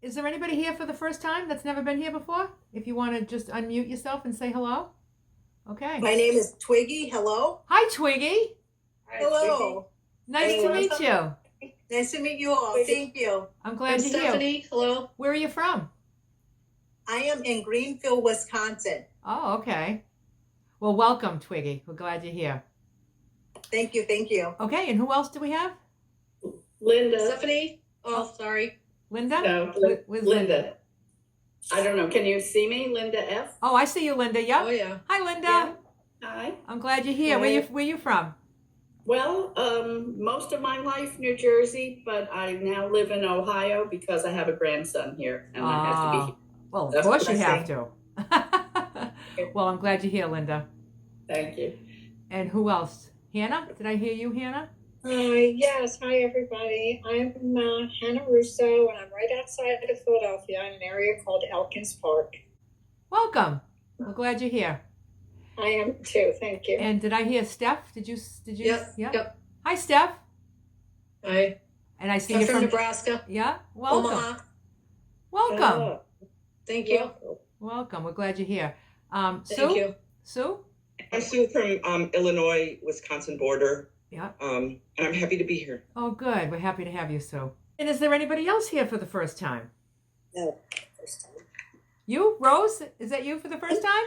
Is there anybody here for the first time that's never been here before? If you want to just unmute yourself and say hello. Okay. My name is Twiggy. Hello. Hi, Twiggy. Hi, hello. Nice to meet you. Nice to meet you all. Thank you. I'm glad you're here. Stephanie, hello. Where are you from? I am in Greenfield, Wisconsin. Oh, okay. Well, welcome, Twiggy. We're glad you're here. Thank you. Thank you. Okay, and who else do we have? Linda. Stephanie. Oh, sorry. Linda? No, With Linda. I don't know. Can you see me, Linda F? Oh, I see you, Linda. Yep. Oh, yeah. Hi, Linda. Yeah. Hi. I'm glad you're here. Hi. Where you from? Well, most of my life, New Jersey, but I now live in Ohio because I have a grandson here, and I have to be here. Well, of That's course what you I have say. to. Well, I'm glad you're here, Linda. Thank you. And who else? Hannah? Did I hear you, Hannah? Yes. Hi, everybody. I'm Hannah Russo, and I'm right outside of Philadelphia in an area called Elkins Park. Welcome. We're glad you're here. I am too. Thank you. And did I hear Steph? Did you? Yep. Yeah. Yep. Hi, Steph. Hi. And I see I'm you from from Nebraska. Yeah. Welcome. Omaha. Welcome. Oh, Thank you. Welcome. We're glad you're here. Thank Sue? you. Sue? I'm Sue from Illinois, Wisconsin border. Yeah. And I'm happy to be here. Oh, good. We're happy to have you, Sue. And is there anybody else here for the first time? No, first time. You, Rose? Is that you for the first time?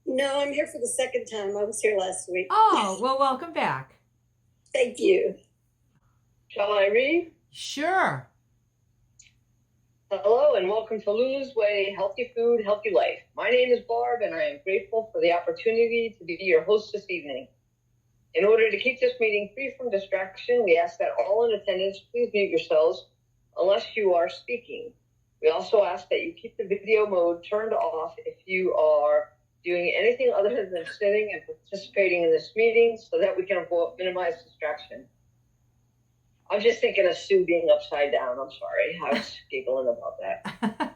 No, I'm here for the second time. I was here last week. Oh, well, welcome back. Thank you. Shall I read? Sure. Hello and welcome to Lulu's Way, Healthy Food, Healthy Life. My name is Barb and I am grateful for the opportunity to be your host this evening. In order to keep this meeting free from distraction, we ask that all in attendance please mute yourselves unless you are speaking. We also ask that you keep the video mode turned off if you are doing anything other than sitting and participating in this meeting so that we can minimize distraction. I'm just thinking of Sue being upside down. I'm sorry. I was giggling about that.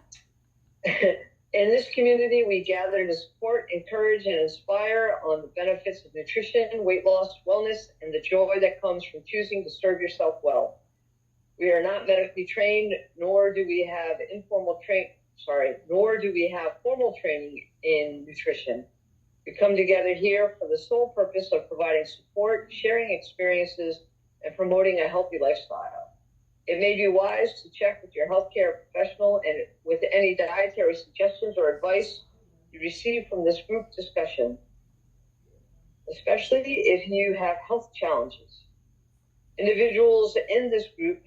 In this community, we gather to support, encourage, and inspire on the benefits of nutrition, weight loss, wellness, and the joy that comes from choosing to serve yourself well. We are not medically trained, nor do we have formal training in nutrition. We come together here for the sole purpose of providing support, sharing experiences, and promoting a healthy lifestyle. It may be wise to check with your healthcare professional and with any dietary suggestions or advice you receive from this group discussion, especially if you have health challenges. Individuals in this group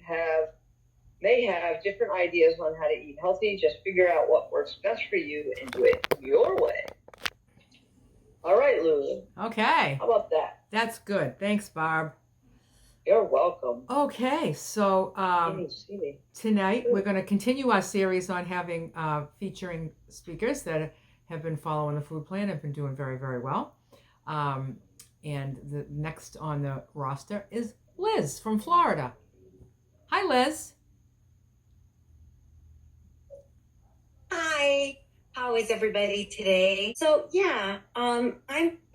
may have different ideas on how to eat healthy. Just figure out what works best for you and do it your way. All right, Lulu. Okay. How about that? That's good. Thanks, Barb. You're welcome. Okay, so tonight we're going to continue our series on having featuring speakers that have been following the food plan, have been doing very, very well. And the next on the roster is Liz from Florida. Hi, Liz. Hi, how is everybody today? So yeah, I'm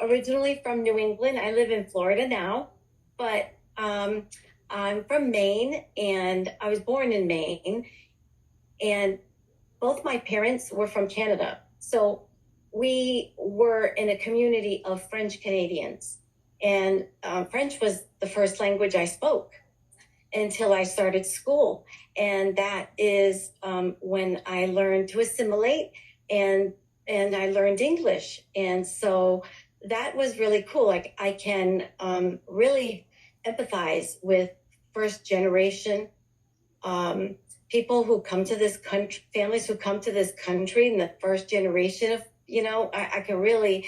originally from New England. I live in Florida now, but I'm from Maine, and I was born in Maine, and both my parents were from Canada. So we were in a community of French Canadians, and French was the first language I spoke until I started school. And that is when I learned to assimilate and I learned English. And so that was really cool. Like I can really empathize with first generation people who come to this country, families who come to this country in the first generation of, I can really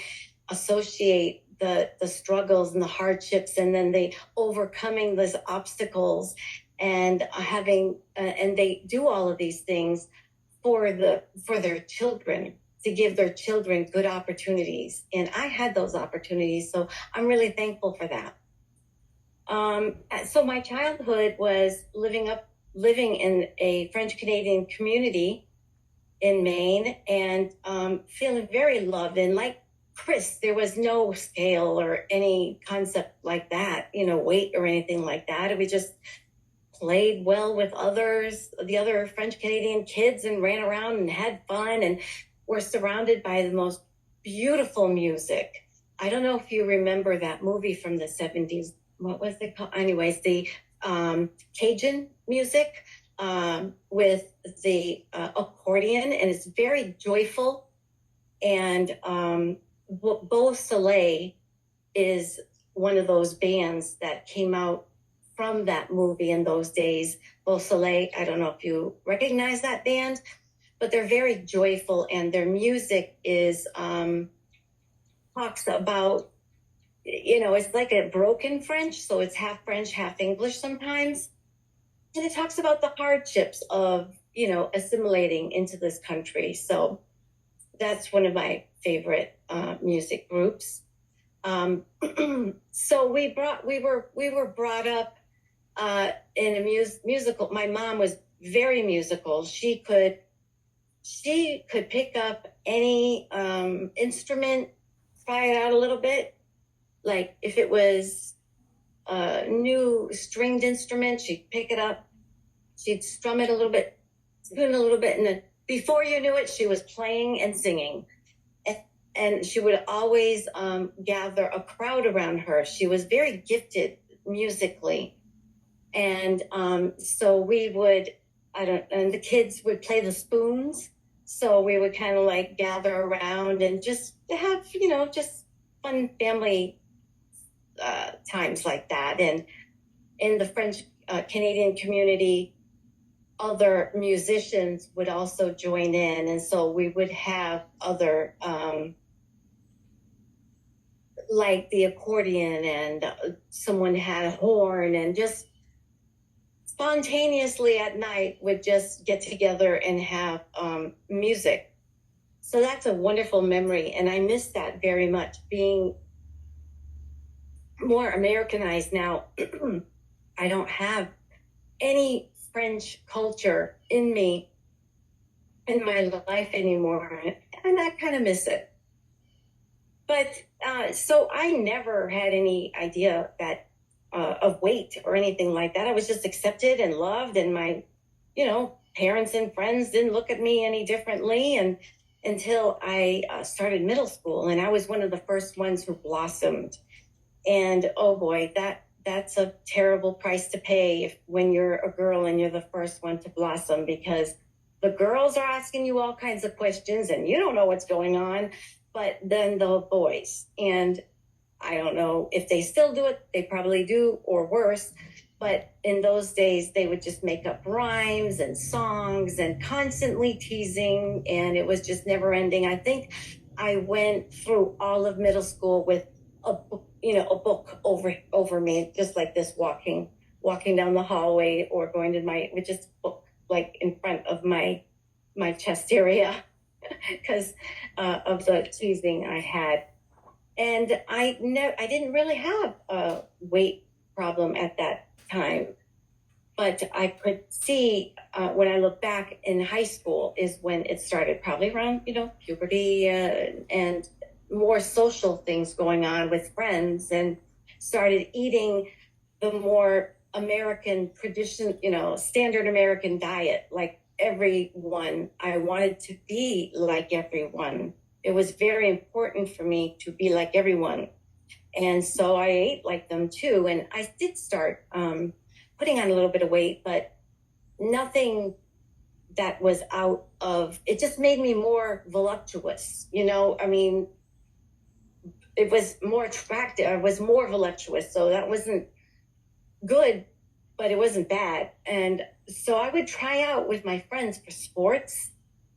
associate the struggles and the hardships, and then they overcoming those obstacles and having and they do all of these things for their children, to give their children good opportunities. And I had those opportunities, so I'm really thankful for that. So my childhood was living in a French Canadian community in Maine, and feeling very loved. And like Chris, there was no scale or any concept like that, weight or anything like that. It was just played well with the other French Canadian kids, and ran around and had fun, and were surrounded by the most beautiful music. I don't know if you remember that movie from the 70s. What was it called? Anyways, the Cajun music with the accordion, and it's very joyful. And Beau Soleil is one of those bands that came out from that movie in those days. Beau Soleil, I don't know if you recognize that band, but they're very joyful, and their music is talks about, it's like a broken French, so it's half French, half English sometimes. And it talks about the hardships of, assimilating into this country. So that's one of my favorite music groups. So we were brought up in a musical. My mom was very musical. She could pick up any instrument, try it out a little bit. Like if it was a new stringed instrument, she'd pick it up, she'd strum it a little bit, tune it a little bit, and then before you knew it, she was playing and singing. And she would always gather a crowd around her. She was very gifted musically. And so we would, and the kids would play the spoons. So we would kind of like gather around and just have, just fun family times like that. And in the French Canadian community, other musicians would also join in. And so we would have other, like the accordion, and someone had a horn, and just spontaneously at night would just get together and have music. So that's a wonderful memory. And I miss that very much, being more Americanized now. I don't have any French culture in me, in my life anymore. And I kind of miss it. But so I never had any idea that of weight or anything like that. I was just accepted and loved, and my, parents and friends didn't look at me any differently. And until I started middle school, and I was one of the first ones who blossomed. And oh boy, that's a terrible price to pay when you're a girl and you're the first one to blossom, because the girls are asking you all kinds of questions and you don't know what's going on. But then the boys, and I don't know if they still do it, they probably do, or worse. But in those days, they would just make up rhymes and songs and constantly teasing, and it was just never ending. I think I went through all of middle school with a book over me, just like this, walking down the hallway or going to with just a book like in front of my chest area. Because of the teasing I had. And I didn't really have a weight problem at that time. But I could see when I look back in high school is when it started, probably around, puberty and more social things going on with friends, and started eating the more American tradition, standard American diet, like everyone. I wanted to be like everyone. It was very important for me to be like everyone. And so I ate like them too. And I did start putting on a little bit of weight, but nothing that was out of, it just made me more voluptuous. It was more attractive. I was more voluptuous. So that wasn't good, but it wasn't bad. And so I would try out with my friends for sports.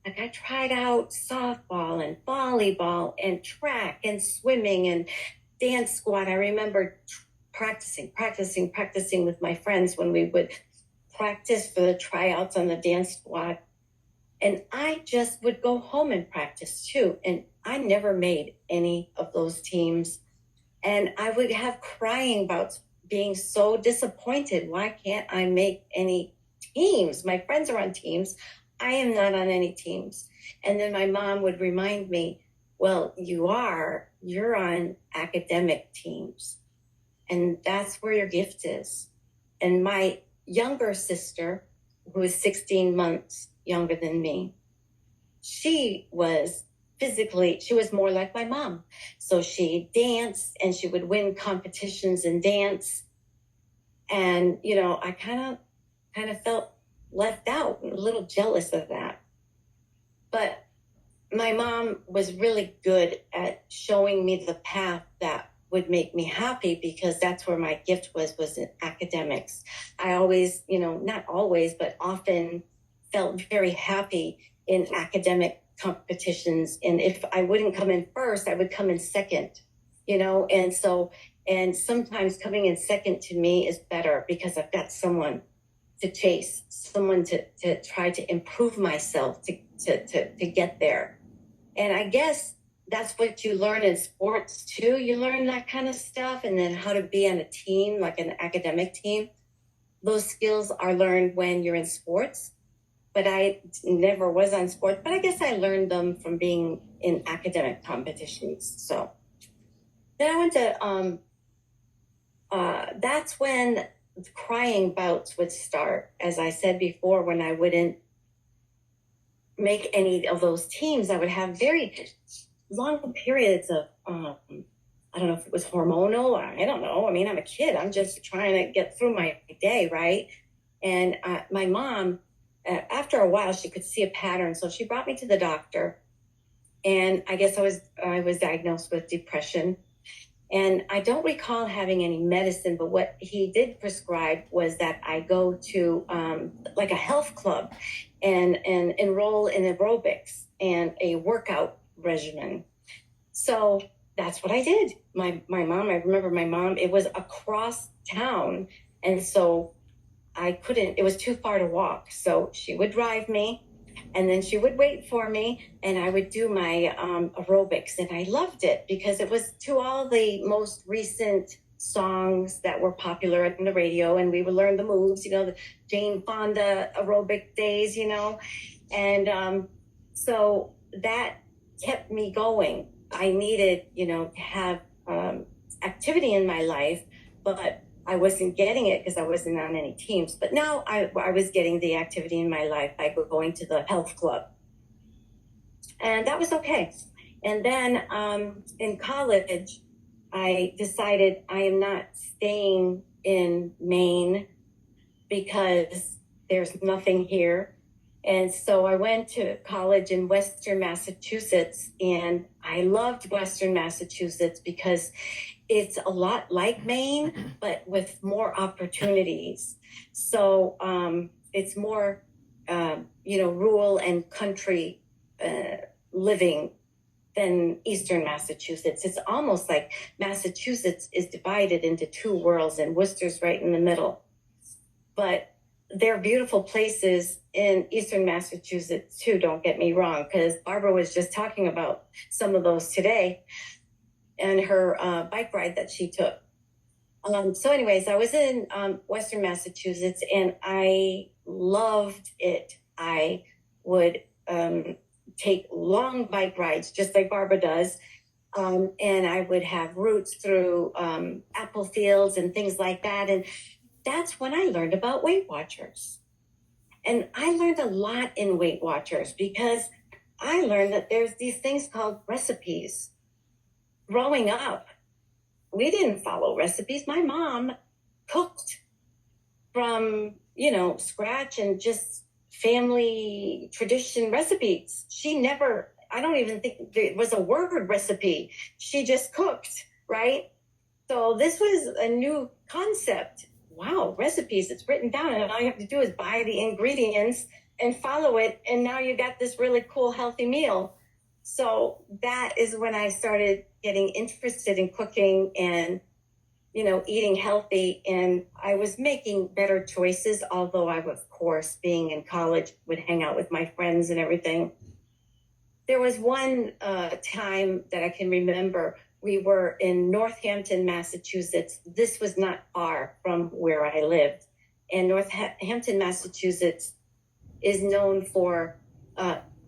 Like I tried out softball and volleyball and track and swimming and dance squad. I remember practicing with my friends when we would practice for the tryouts on the dance squad. And I just would go home and practice too. And I never made any of those teams. And I would have crying bouts, being so disappointed. Why can't I make any teams? My friends are on teams. I am not on any teams. And then my mom would remind me, well, you're on academic teams. And that's where your gift is. And younger sister, who is 16 months younger than me, she was more like my mom. So she danced and she would win competitions in dance. And, I kind of felt left out, a little jealous of that. But my mom was really good at showing me the path that would make me happy, because that's where my gift was in academics. I always, not always, but often felt very happy in academic competitions. And if I wouldn't come in first, I would come in second, and sometimes coming in second to me is better, because I've got someone to chase, someone to try to improve myself to get there. And I guess that's what you learn in sports too. You learn that kind of stuff, and then how to be on a team, like an academic team. Those skills are learned when you're in sports, but I never was on sports, but I guess I learned them from being in academic competitions. So then I went to, that's when crying bouts would start. As I said before, when I wouldn't make any of those teams, I would have very long periods of, I don't know if it was hormonal, or I don't know. I mean, I'm a kid. I'm just trying to get through my day, right? And my mom, after a while, she could see a pattern. So she brought me to the doctor. And I guess I was diagnosed with depression. And I don't recall having any medicine, but what he did prescribe was that I go to like a health club and enroll in aerobics and a workout regimen. So that's what I did. My mom, I remember my mom, it was across town. And so it was too far to walk. So she would drive me, and then she would wait for me, and I would do my aerobics. And I loved it because it was to all the most recent songs that were popular on the radio, and we would learn the moves, the Jane Fonda aerobic days, and so that kept me going. I needed, to have activity in my life, but I wasn't getting it because I wasn't on any teams. But now I was getting the activity in my life by going to the health club. And that was okay. And then in college, I decided I am not staying in Maine because there's nothing here. And so I went to college in Western Massachusetts, and I loved Western Massachusetts because it's a lot like Maine, but with more opportunities. So it's more, rural and country living than Eastern Massachusetts. It's almost like Massachusetts is divided into two worlds, and Worcester's right in the middle. But there are beautiful places in Eastern Massachusetts too, don't get me wrong, because Barbara was just talking about some of those today and her bike ride that she took. So anyways, I was in Western Massachusetts, and I loved it. I would take long bike rides, just like Barbara does. And I would have routes through apple fields and things like that. And that's when I learned about Weight Watchers. And I learned a lot in Weight Watchers because I learned that there's these things called recipes. Growing up, we didn't follow recipes. My mom cooked from, scratch and just family tradition recipes. I don't even think there was a word recipe. She just cooked, right? So this was a new concept. Wow, recipes, it's written down, and all you have to do is buy the ingredients and follow it, and now you got this really cool, healthy meal. So that is when I started getting interested in cooking and, eating healthy, and I was making better choices, although I, of course, being in college, would hang out with my friends and everything. There was one time that I can remember. We were in Northampton, Massachusetts. This was not far from where I lived. And Northampton, Massachusetts is known for,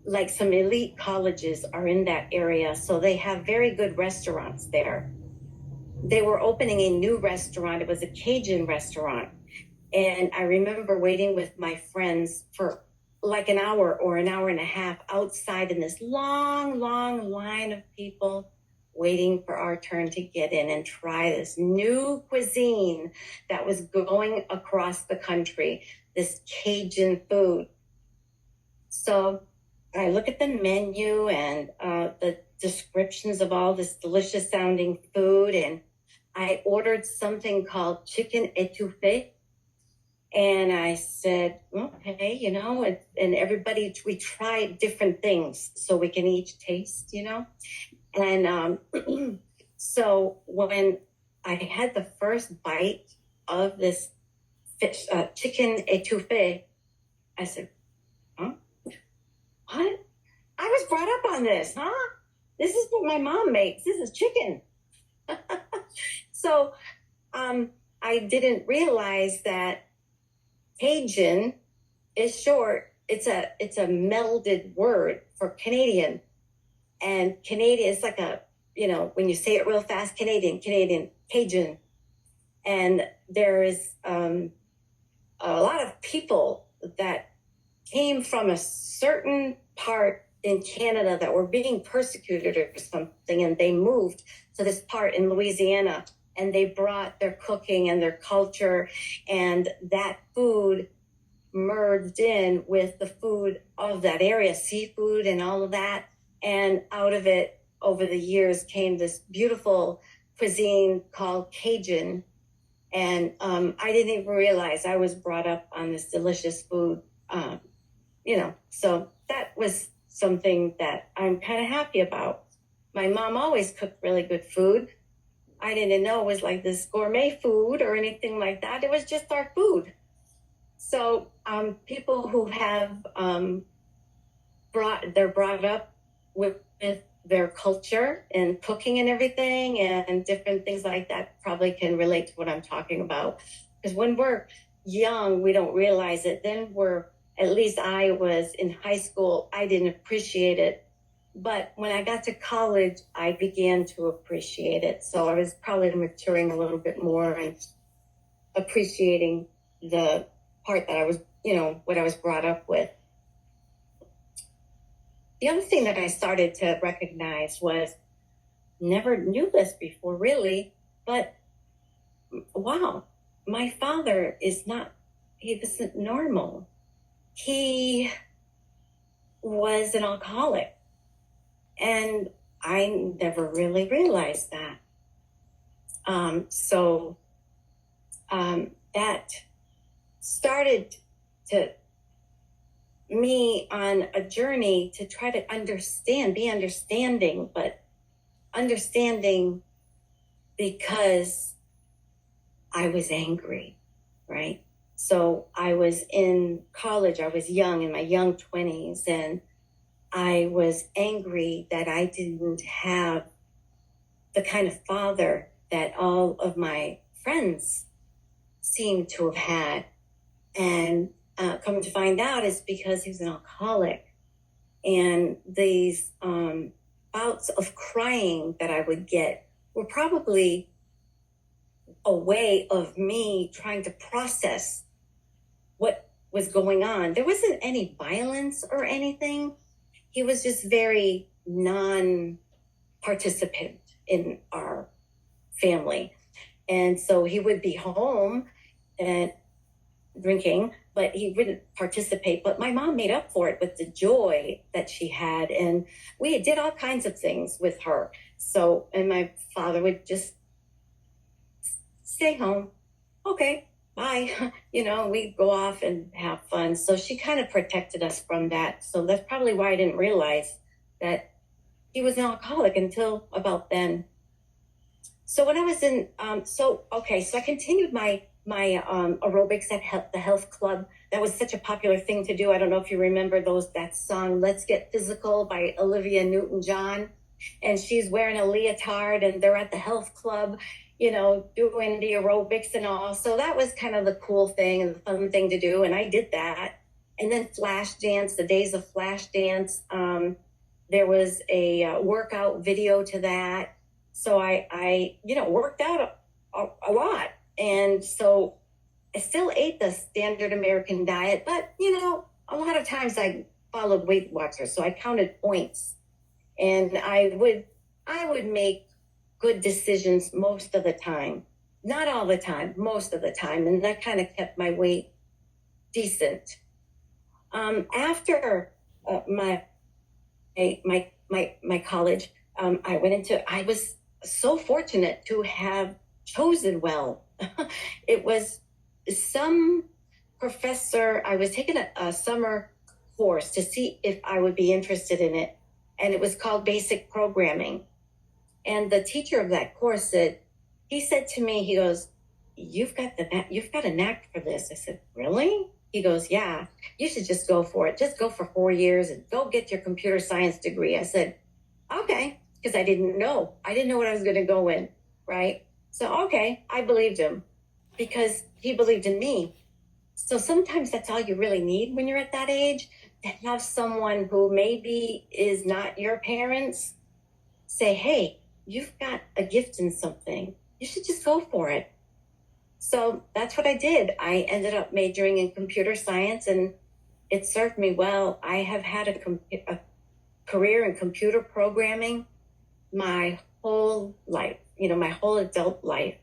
like some elite colleges are in that area. So they have very good restaurants there. They were opening a new restaurant. It was a Cajun restaurant. And I remember waiting with my friends for like an hour or an hour and a half outside in this long, long line of people waiting for our turn to get in and try this new cuisine that was going across the country, this Cajun food. So I look at the menu and the descriptions of all this delicious sounding food, and I ordered something called chicken etouffee. And I said, okay, you know, and everybody, we tried different things so we can each taste, you know. And so when I had the first bite of this fish, chicken etouffee, I said, huh? What? I was brought up on this, huh? This is what my mom makes. This is chicken. So I didn't realize that Cajun is short. It's a melded word for Canadian. And Canadian is like a, you know, when you say it real fast, Canadian, Cajun. And there is a lot of people that came from a certain part in Canada that were being persecuted or something, and they moved to this part in Louisiana, and they brought their cooking and their culture, and that food merged in with the food of that area, seafood and all of that. And out of it, over the years, came this beautiful cuisine called Cajun. And I didn't even realize I was brought up on this delicious food, you know. So that was something that I'm kind of happy about. My mom always cooked really good food. I didn't know it was like this gourmet food or anything like that. It was just our food. So people who have they're brought up with their culture and cooking and everything and different things like that probably can relate to what I'm talking about. Because when we're young, we don't realize it. Then at least I was in high school, I didn't appreciate it. But when I got to college, I began to appreciate it. So I was probably maturing a little bit more and appreciating the part that I was, you know, what I was brought up with. The other thing that I started to recognize was, never knew this before really, but wow, my father he wasn't normal. He was an alcoholic. And I never really realized that. So that started to me on a journey to try to be understanding, but understanding because I was angry, right? So I was in college, I was young, in my young 20s, and I was angry that I didn't have the kind of father that all of my friends seemed to have had. And come to find out it's because he was an alcoholic. And these bouts of crying that I would get were probably a way of me trying to process what was going on. There wasn't any violence or anything. He was just very non-participant in our family. And so he would be home and drinking, but he wouldn't participate. But my mom made up for it with the joy that she had. And we did all kinds of things with her. So, and my father would just stay home. Okay, bye. You know, we'd go off and have fun. So she kind of protected us from that. So that's probably why I didn't realize that he was an alcoholic until about then. So when I was in, so I continued my aerobics at the health club. That was such a popular thing to do. I don't know if you remember that song, Let's Get Physical by Olivia Newton-John. And she's wearing a leotard and they're at the health club, you know, doing the aerobics and all. So that was kind of the cool thing and the fun thing to do. And I did that. And then flash dance, the days of flash dance. There was a workout video to that. So I worked out a lot. And so I still ate the standard American diet, but you know, a lot of times I followed Weight Watchers, so I counted points, and I would make good decisions most of the time. Not all the time, most of the time, and that kind of kept my weight decent. After my college, I was so fortunate to have chosen well. It was some professor, I was taking a summer course to see if I would be interested in it, and it was called Basic Programming. And the teacher of that course he said to me, he goes, you've got a knack for this. I said, really? He goes, yeah, you should just go for it. Just go for 4 years and go get your computer science degree. I said, okay, because I didn't know what I was going to go in, right? So, okay, I believed him because he believed in me. So sometimes that's all you really need when you're at that age, to have someone who maybe is not your parents say, hey, you've got a gift in something. You should just go for it. So that's what I did. I ended up majoring in computer science, and it served me well. I have had a career in computer programming my whole life, my whole adult life.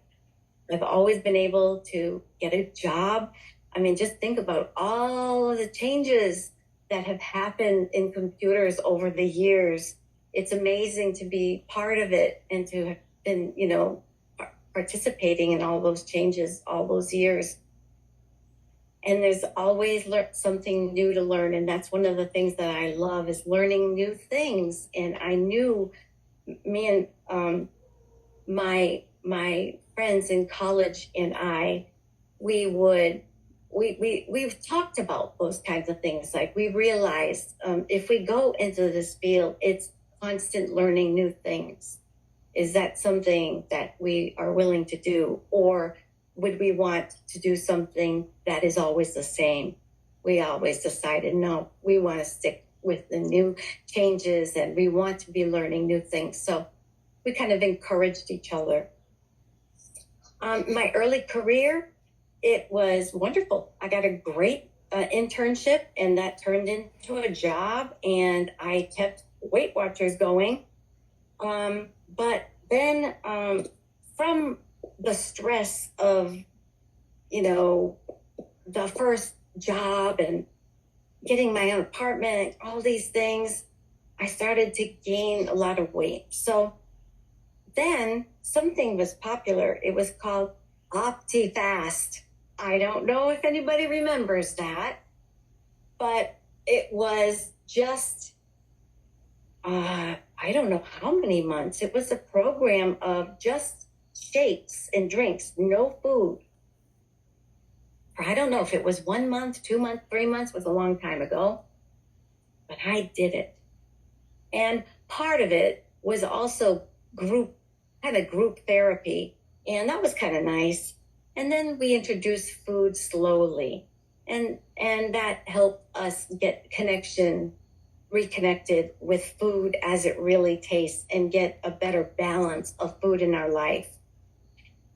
I've always been able to get a job. I mean, just think about all of the changes that have happened in computers over the years. It's amazing to be part of it and to have been, participating in all those changes all those years. And there's always something new to learn. And that's one of the things that I love, is learning new things. And I knew me and my friends in college and we've talked about those kinds of things. Like, we realized if we go into this field, it's constant learning new things. Is that something that we are willing to do? Or would we want to do something that is always the same? We always decided, no, we want to stick with the new changes and we want to be learning new things. So we kind of encouraged each other. My early career, it was wonderful. I got a great internship, and that turned into a job, and I kept Weight Watchers going. But then from the stress of, the first job and getting my own apartment, all these things, I started to gain a lot of weight. So then something was popular. It was called OptiFast. I don't know if anybody remembers that, but it was just, I don't know how many months. It was a program of just shakes and drinks, no food. I don't know if it was 1 month, 2 months, 3 months. It was a long time ago, but I did it. And part of it was also group therapy, and that was kind of nice. And then we introduced food slowly, and that helped us get reconnected with food as it really tastes, and get a better balance of food in our life.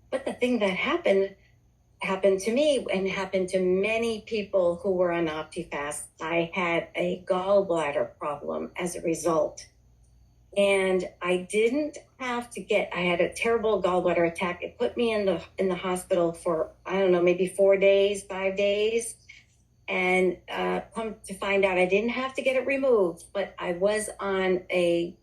But the thing that happened to me and happened to many people who were on OptiFast. I had a gallbladder problem as a result. And I didn't have to I had a terrible gallbladder attack. It put me in the hospital for, I don't know, maybe 4 days, 5 days. And come to find out, I didn't have to get it removed, but I was on a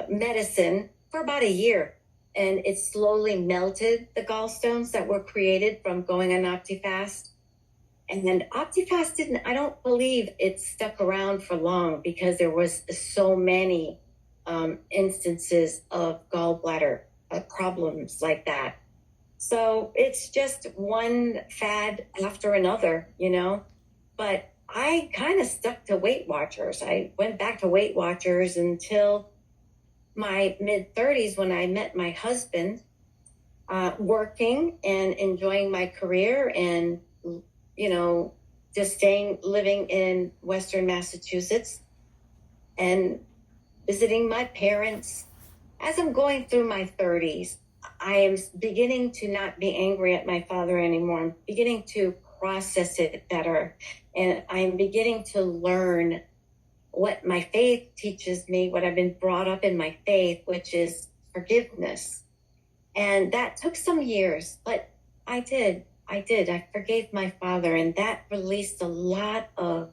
medicine for about a year. And it slowly melted the gallstones that were created from going on OptiFast. And then OptiFast I don't believe it stuck around for long, because there was so many instances of gallbladder problems like that. So it's just one fad after another, But I kind of stuck to Weight Watchers. I went back to Weight Watchers until my mid-30s, when I met my husband, working and enjoying my career, and just living in Western Massachusetts and visiting my parents. As I'm going through my 30s, I am beginning to not be angry at my father anymore. I'm beginning to process it better. And I'm beginning to learn what my faith teaches me, what I've been brought up in my faith, which is forgiveness. And that took some years, but I did. I forgave my father, and that released a lot of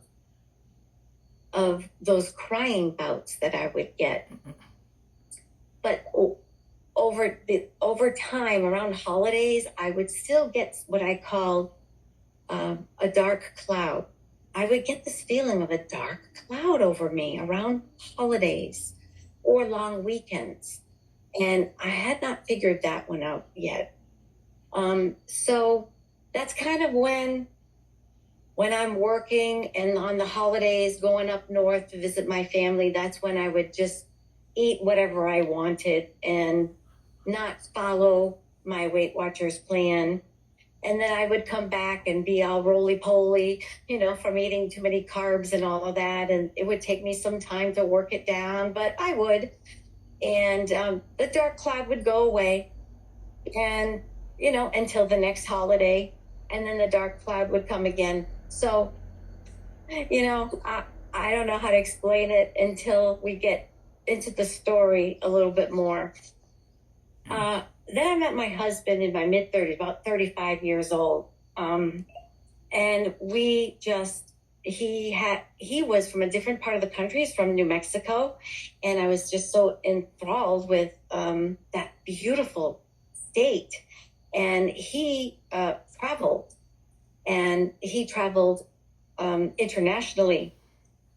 those crying bouts that I would get. But over time, around holidays, I would still get what I call a dark cloud. I would get this feeling of a dark cloud over me around holidays or long weekends. And I had not figured that one out yet. So that's kind of when I'm working and on the holidays going up north to visit my family, that's when I would just eat whatever I wanted and not follow my Weight Watchers plan. And then I would come back and be all roly-poly, from eating too many carbs and all of that. And it would take me some time to work it down, but I would. And the dark cloud would go away and, until the next holiday. And then the dark cloud would come again. So, I don't know how to explain it until we get into the story a little bit more. Then I met my husband in my mid-30s, about 35 years old. And he was from a different part of the country. He's from New Mexico. And I was just so enthralled with that beautiful state. And he traveled. And he traveled internationally.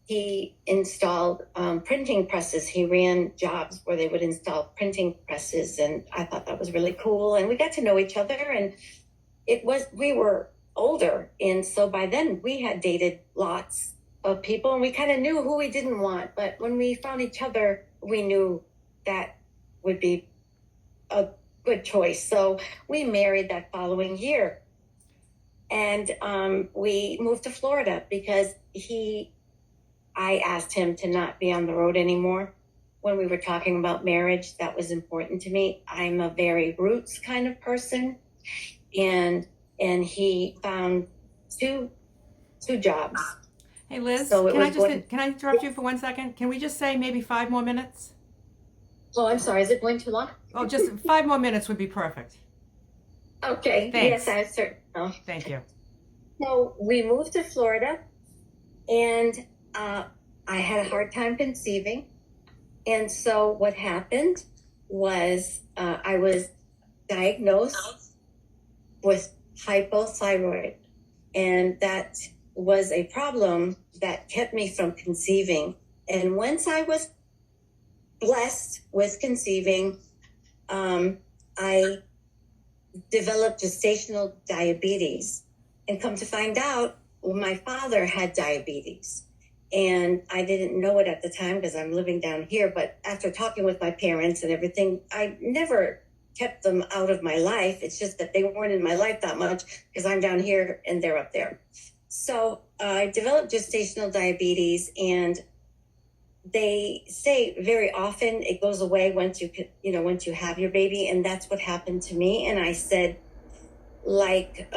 He installed printing presses. He ran jobs where they would install printing presses. And I thought that was really cool. And we got to know each other. And we were older. And so by then we had dated lots of people and we kind of knew who we didn't want. But when we found each other, we knew that would be a good choice. So we married that following year. And we moved to Florida because I asked him to not be on the road anymore. When we were talking about marriage, that was important to me. I'm a very roots kind of person. And he found two jobs. Hey, Liz, So can I interrupt you for 1 second? Can we just say maybe 5 more minutes? Oh, I'm sorry. Is it going too long? Oh, just 5 more minutes would be perfect. Okay. Thanks. Yes, I certainly. Oh. Thank you. So we moved to Florida, and I had a hard time conceiving. And so what happened was I was diagnosed with hypothyroid, and that was a problem that kept me from conceiving. And once I was blessed with conceiving, I developed gestational diabetes. And come to find out, my father had diabetes. And I didn't know it at the time because I'm living down here. But after talking with my parents and everything, I never kept them out of my life. It's just that they weren't in my life that much because I'm down here and they're up there. So I developed gestational diabetes, and they say very often it goes away once you have your baby. And that's what happened to me. And I said, like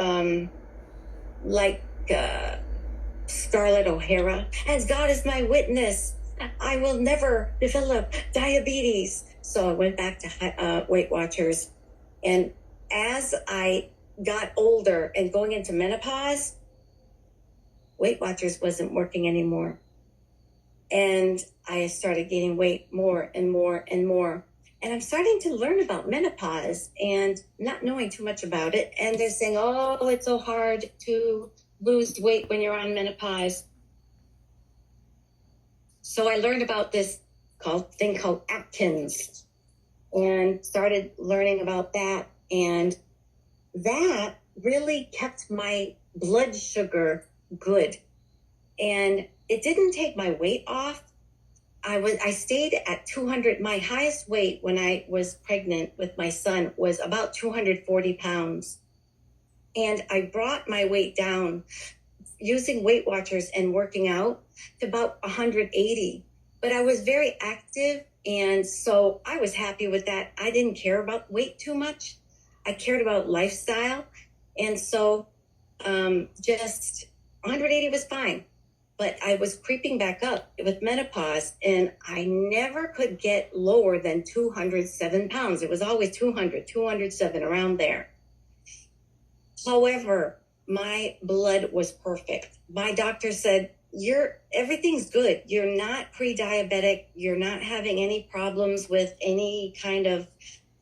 Scarlett O'Hara, as God is my witness, I will never develop diabetes. So I went back to Weight Watchers. And as I got older and going into menopause, Weight Watchers wasn't working anymore. And I started gaining weight more and more and more. And I'm starting to learn about menopause and not knowing too much about it. And they're saying, oh, it's so hard to lose weight when you're on menopause. So I learned about this thing called Atkins and started learning about that. And that really kept my blood sugar good. And it didn't take my weight off. I stayed at 200. My highest weight when I was pregnant with my son was about 240 pounds. And I brought my weight down using Weight Watchers and working out to about 180. But I was very active And so I was happy with that. I didn't care about weight too much. I cared about lifestyle. And so just 180 was fine. But I was creeping back up with menopause, and I never could get lower than 207 pounds. It was always 200, 207, around there. However, my blood was perfect. My doctor said, everything's good. You're not pre-diabetic. You're not having any problems with any kind of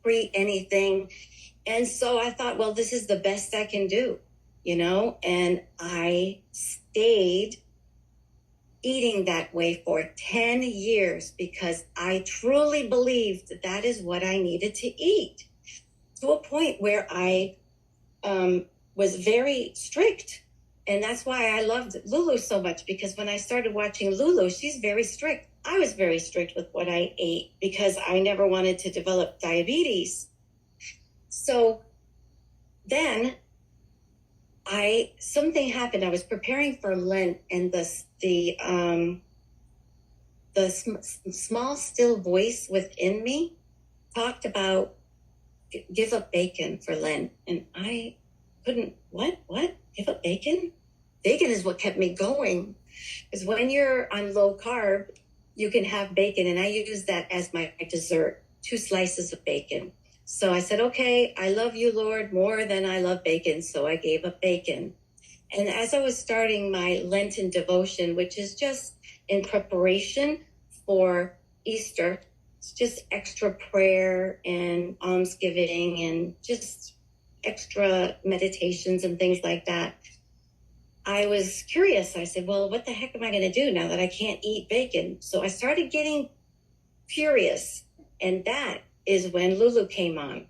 anything. And so I thought, well, this is the best I can do, and I stayed eating that way for 10 years because I truly believed that that is what I needed to eat, to a point where I was very strict. And that's why I loved Lulu so much, because when I started watching Lulu, she's very strict. I was very strict with what I ate because I never wanted to develop diabetes. So then something happened. I was preparing for Lent, and the small still voice within me talked about give up bacon for Lent. And I couldn't, what? Give up bacon? Bacon is what kept me going. Because when you're on low carb, you can have bacon. And I use that as my dessert, 2 slices of bacon. So I said, okay, I love you, Lord, more than I love bacon. So I gave up bacon. And as I was starting my Lenten devotion, which is just in preparation for Easter, it's just extra prayer and almsgiving and just extra meditations and things like that, I was curious. I said, well, what the heck am I going to do now that I can't eat bacon? So I started getting curious. And that is when Lulu came on.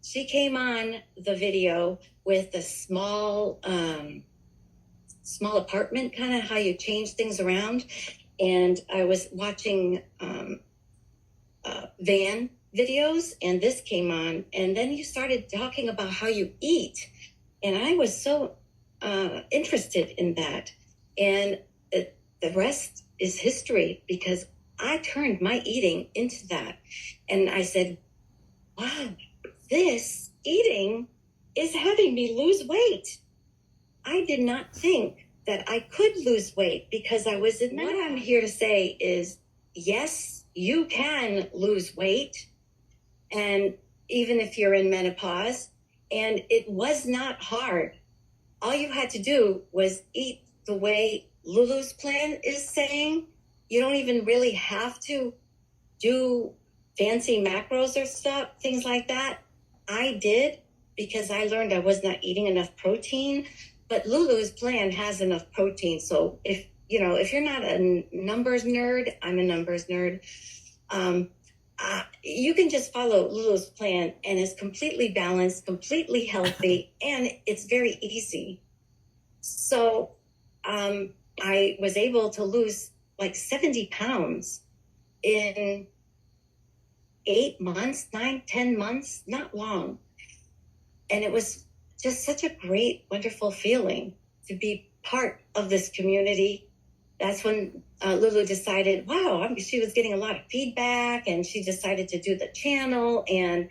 She came on the video with a small apartment, kind of how you change things around. And I was watching van videos, and this came on. And then you started talking about how you eat. And I was so interested in that. And the rest is history, because I turned my eating into that. And I said, wow, this eating is having me lose weight. I did not think that I could lose weight because I was in. What I'm here to say is, yes, you can lose weight. And even if you're in menopause, and it was not hard. All you had to do was eat the way Lulu's plan is saying. You don't even really have to do fancy macros or stuff, things like that. I did, because I learned I was not eating enough protein, but Lulu's plan has enough protein. So if you're not a numbers nerd, I'm a numbers nerd. You can just follow Lulu's plan, and it's completely balanced, completely healthy, and it's very easy. So I was able to lose like 70 pounds in 8 months, 9, 10 months, not long. And it was just such a great, wonderful feeling to be part of this community. That's when Lulu decided, wow, she was getting a lot of feedback, and she decided to do the channel. And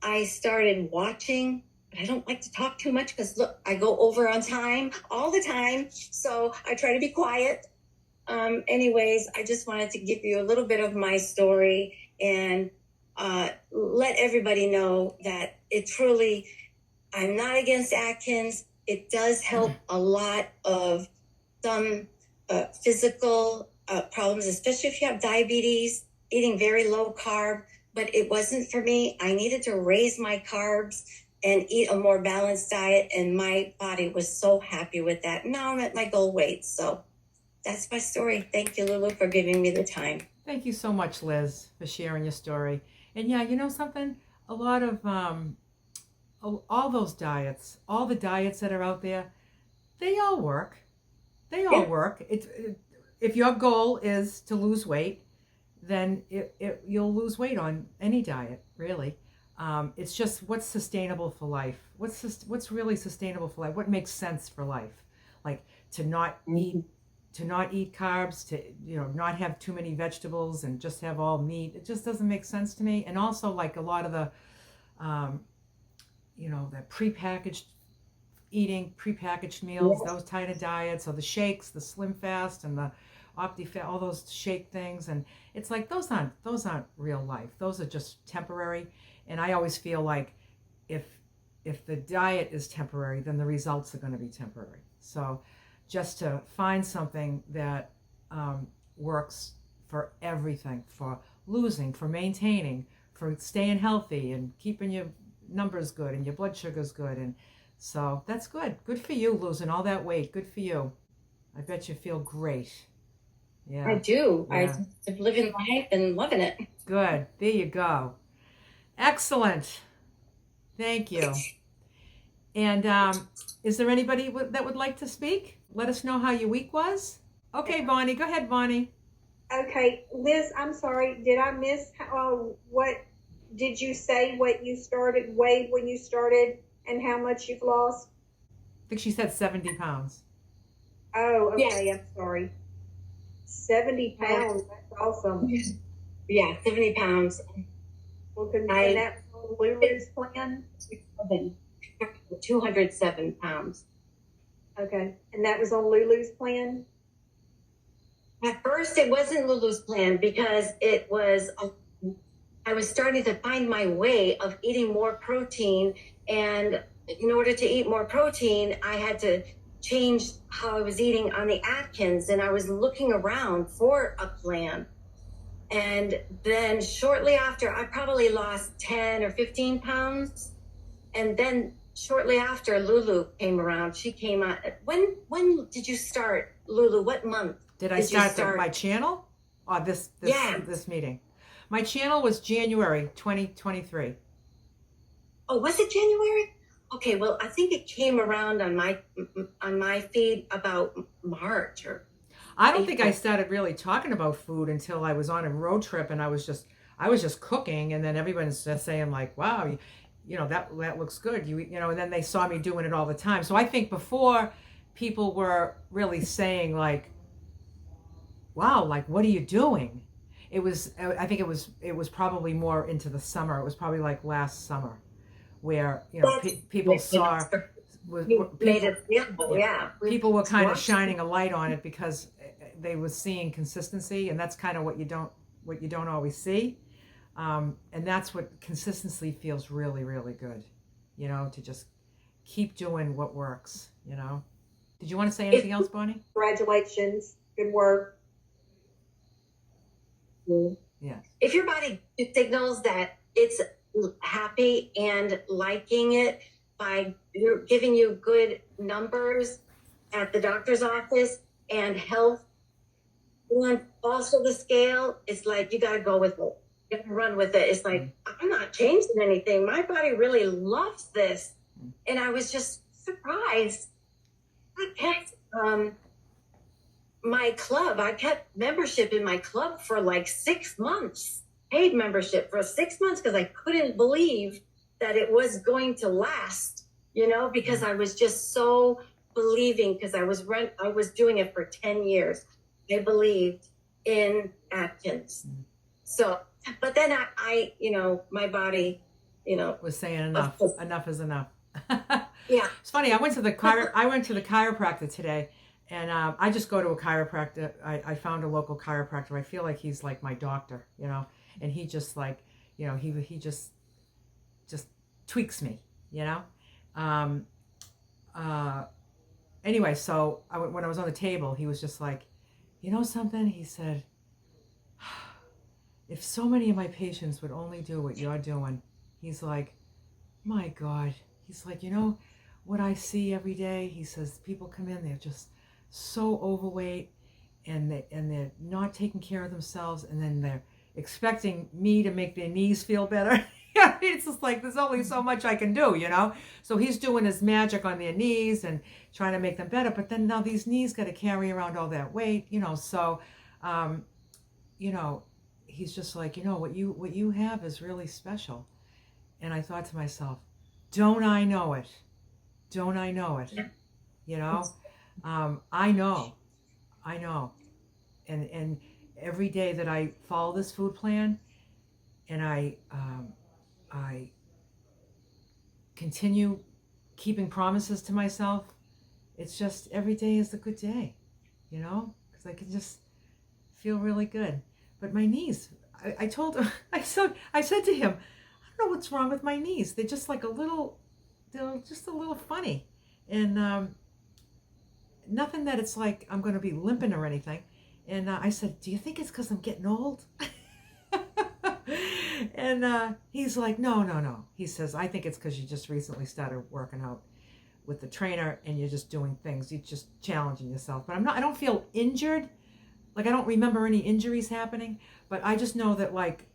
I started watching, but I don't like to talk too much because, look, I go over on time all the time. So I try to be quiet. Anyways, I just wanted to give you a little bit of my story and let everybody know that it truly, I'm not against Atkins. It does help a lot of some physical problems, especially if you have diabetes, eating very low carb, but it wasn't for me. I needed to raise my carbs and eat a more balanced diet, and my body was so happy with that. Now I'm at my goal weight. So that's my story. Thank you, Lulu, for giving me the time. Thank you so much, Liz, for sharing your story. And yeah, you know something? A lot of all those diets, all the diets that are out there, they all work. They all work. If your goal is to lose weight, then you'll lose weight on any diet, really. It's just what's sustainable for life. What's really sustainable for life? What makes sense for life? Like to not eat to not eat carbs, to, you know, not have too many vegetables and just have all meat. It just doesn't make sense to me. And also, like, a lot of the, you know, the prepackaged eating, prepackaged meals, those kind of diets, or the shakes, the Slim Fast and the OptiFat, all those shake things. And it's like, those aren't real life. Those are just temporary. And I always feel like if the diet is temporary, then the results are going to be temporary. So just to find something that works for everything, for losing, for maintaining, for staying healthy and keeping your numbers good and your blood sugar's good. And so that's good. Good for you, losing all that weight. Good for you. I bet you feel great. Yeah. I do. Yeah. I'm living life and loving it. Good. There you go. Excellent. Thank you. And is there anybody that would like to speak? Let us know how your week was. Okay, Bonnie. Go ahead, Bonnie. Okay, Liz, I'm sorry. Did I miss what did you say? What you weighed when you started, and how much you've lost? I think she said 70 pounds. Oh, okay. Yes. I'm sorry. 70 pounds. That's awesome. Yeah, 70 pounds. Well, and that's on LULU'S plan. 207 pounds. Okay, and that was on LULU'S plan. At first, it wasn't Lulu's plan because it was, I was starting to find my way of eating more protein. And in order to eat more protein, I had to change how I was eating on the Atkins. And I was looking around for a plan. And then shortly after, I probably lost 10 or 15 pounds. And then shortly after, Lulu came around. She came out. When did you start, Lulu? What month? Did I start my channel? Or this meeting? My channel was January 2023. Oh, was it January? Okay, well, I think it came around on my feed about March or. I don't think I started really talking about food until I was on a road trip, and I was just cooking, and then everyone's just saying like, "Wow, you know, that looks good." You know, and then they saw me doing it all the time. So I think before people were really saying like, "Wow, like what are you doing?" I think it was probably more into the summer. It was probably like last summer, where, you know, people saw. Made it available, yeah. People were kind of shining a light on it because they were seeing consistency, and that's kind of what you don't always see, and that's what consistency feels really, really good, you know, to just keep doing what works, you know. Did you want to say anything else, Bonnie? Congratulations, good work. Yeah. If your body signals that it's happy and liking it by giving you good numbers at the doctor's office and health, and also the scale, it's like you got to go with it. You got to run with it. It's like, I'm not changing anything. My body really loves this. And I was just surprised. I kept I kept membership in my club for like 6 months, paid membership for 6 months, because I couldn't believe that it was going to last, you know, because I was just so believing, because I was doing it for 10 years. I believed in Atkins. So, but then I you know, my body, you know, Was saying enough is enough. Yeah. It's funny. I went to the chiropractor today, and I just go to a chiropractor. I found a local chiropractor. I feel like he's like my doctor, you know, and he just like, you know, he just tweaks me, you know. Anyway, so when I was on the table, he was just like, you know something? He said, if so many of my patients would only do what you're doing, he's like, my God. He's like, you know what I see every day? He says, people come in, they're just so overweight, and they're not taking care of themselves, and then they're expecting me to make their knees feel better. It's just like, there's only so much I can do, you know? So he's doing his magic on their knees and trying to make them better, but then now these knees got to carry around all that weight, you know? So, you know, he's just like, you know, what you have is really special. And I thought to myself, don't I know it? Don't I know it? You know? I know. I know. And every day that I follow this food plan, and I continue keeping promises to myself, it's just every day is a good day, you know, because I can just feel really good. But my knees, I told him, I said to him, I don't know what's wrong with my knees. They're just like they're just a little funny. And nothing that it's like I'm going to be limping or anything. And I said, do you think it's because I'm getting old? And he's like, no. He says, I think it's because you just recently started working out with the trainer and you're just doing things. You're just challenging yourself. But I don't feel injured. Like, I don't remember any injuries happening. But I just know that, like,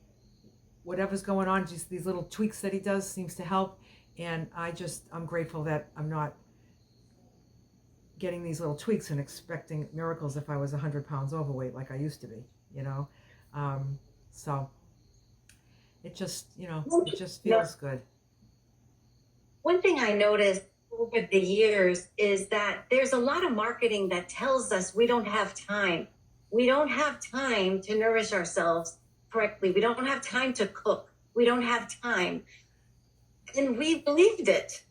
whatever's going on, just these little tweaks that he does seems to help. And I'm grateful that I'm not getting these little tweaks and expecting miracles if I was 100 pounds overweight like I used to be, you know? So it just, it just feels good. One thing I noticed over the years is that there's a lot of marketing that tells us we don't have time. We don't have time to nourish ourselves correctly. We don't have time to cook. We don't have time. And we believed it.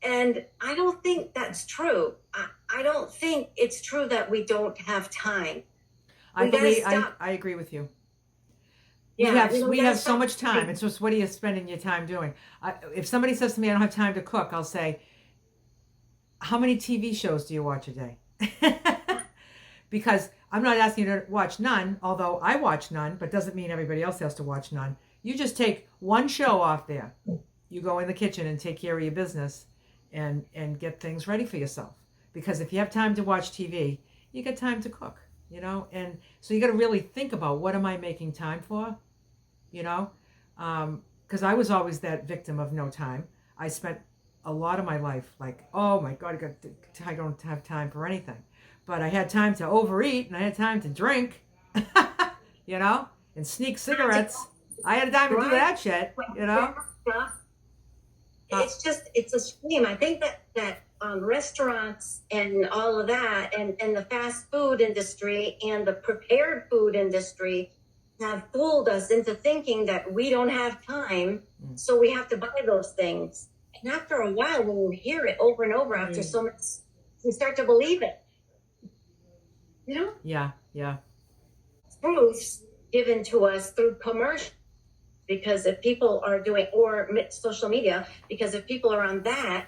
And I don't think that's true. I don't think it's true that we don't have time. I agree with you. Yeah, we have so much time. It's just, what are you spending your time doing? If somebody says to me, I don't have time to cook, I'll say, how many TV shows do you watch a day? Because I'm not asking you to watch none, although I watch none, but doesn't mean everybody else has to watch none. You just take one show off there. You go in the kitchen and take care of your business and get things ready for yourself. Because if you have time to watch TV, you get time to cook, And so you got to really think about, what am I making time for? Because I was always that victim of no time. I spent a lot of my life like, oh my God, I don't have time for anything. But I had time to overeat, and I had time to drink, and sneak cigarettes. I had time to do that shit, It's a shame. I think that restaurants and all of that, and the fast food industry and the prepared food industry have fooled us into thinking that we don't have time, so we have to buy those things. And after a while, when you hear it over and over after so much, you start to believe it. Yeah. Proofs given to us through commercial, because if people are doing, or social media, because if people are on that,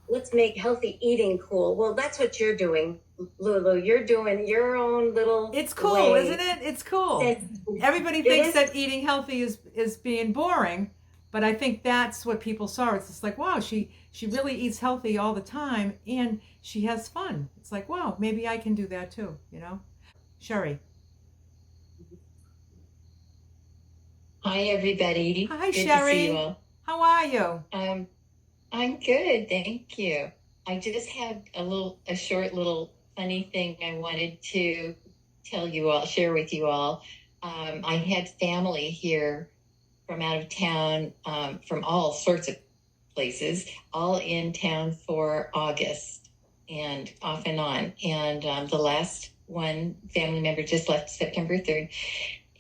let's make healthy eating cool. Well, that's what you're doing, Lulu. You're doing your own little. It's cool, isn't it? It's cool. Everybody thinks that eating healthy is being boring, but I think that's what people saw. It's just like, wow, she really eats healthy all the time, and she has fun. It's like, wow, maybe I can do that too, Sherry. Hi, everybody. Hi, good Sherry. To see you all. How are you? I'm good, thank you. I just had a short little funny thing I wanted to share with you all. I had family here from out of town, from all sorts of places, all in town for August and off and on. And the last one family member just left September 3rd.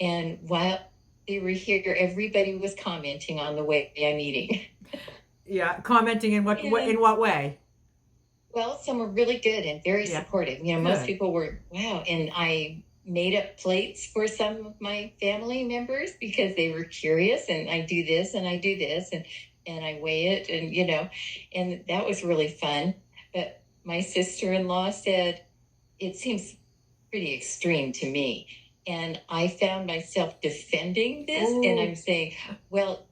And while they were here, everybody was commenting on the way I'm eating. Yeah, commenting in what way? Well, some were really good and very supportive. Most people were, wow. And I made up plates for some of my family members because they were curious, and I do this and I do this, and I weigh it, and that was really fun. But my sister-in-law said, it seems pretty extreme to me. And I found myself defending this. Ooh. And I'm saying, well,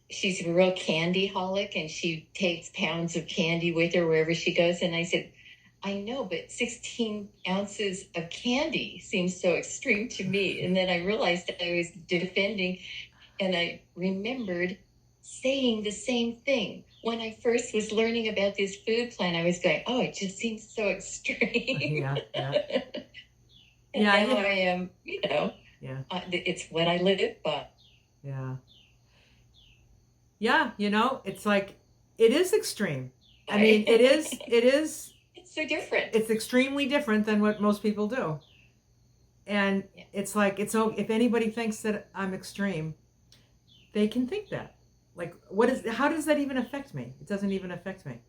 she's a real candy holic, and she takes pounds of candy with her wherever she goes. And I said, I know, but 16 ounces of candy seems so extreme to me. And then I realized I was defending, and I remembered saying the same thing. When I first was learning about this food plan, I was going, oh, it just seems so extreme. Yeah. And now I am, it's what I live by. Yeah. Yeah, it's like, it is extreme. I mean, it is It's so different. It's extremely different than what most people do. And it's like, if anybody thinks that I'm extreme, they can think that. Like, how does that even affect me? It doesn't even affect me.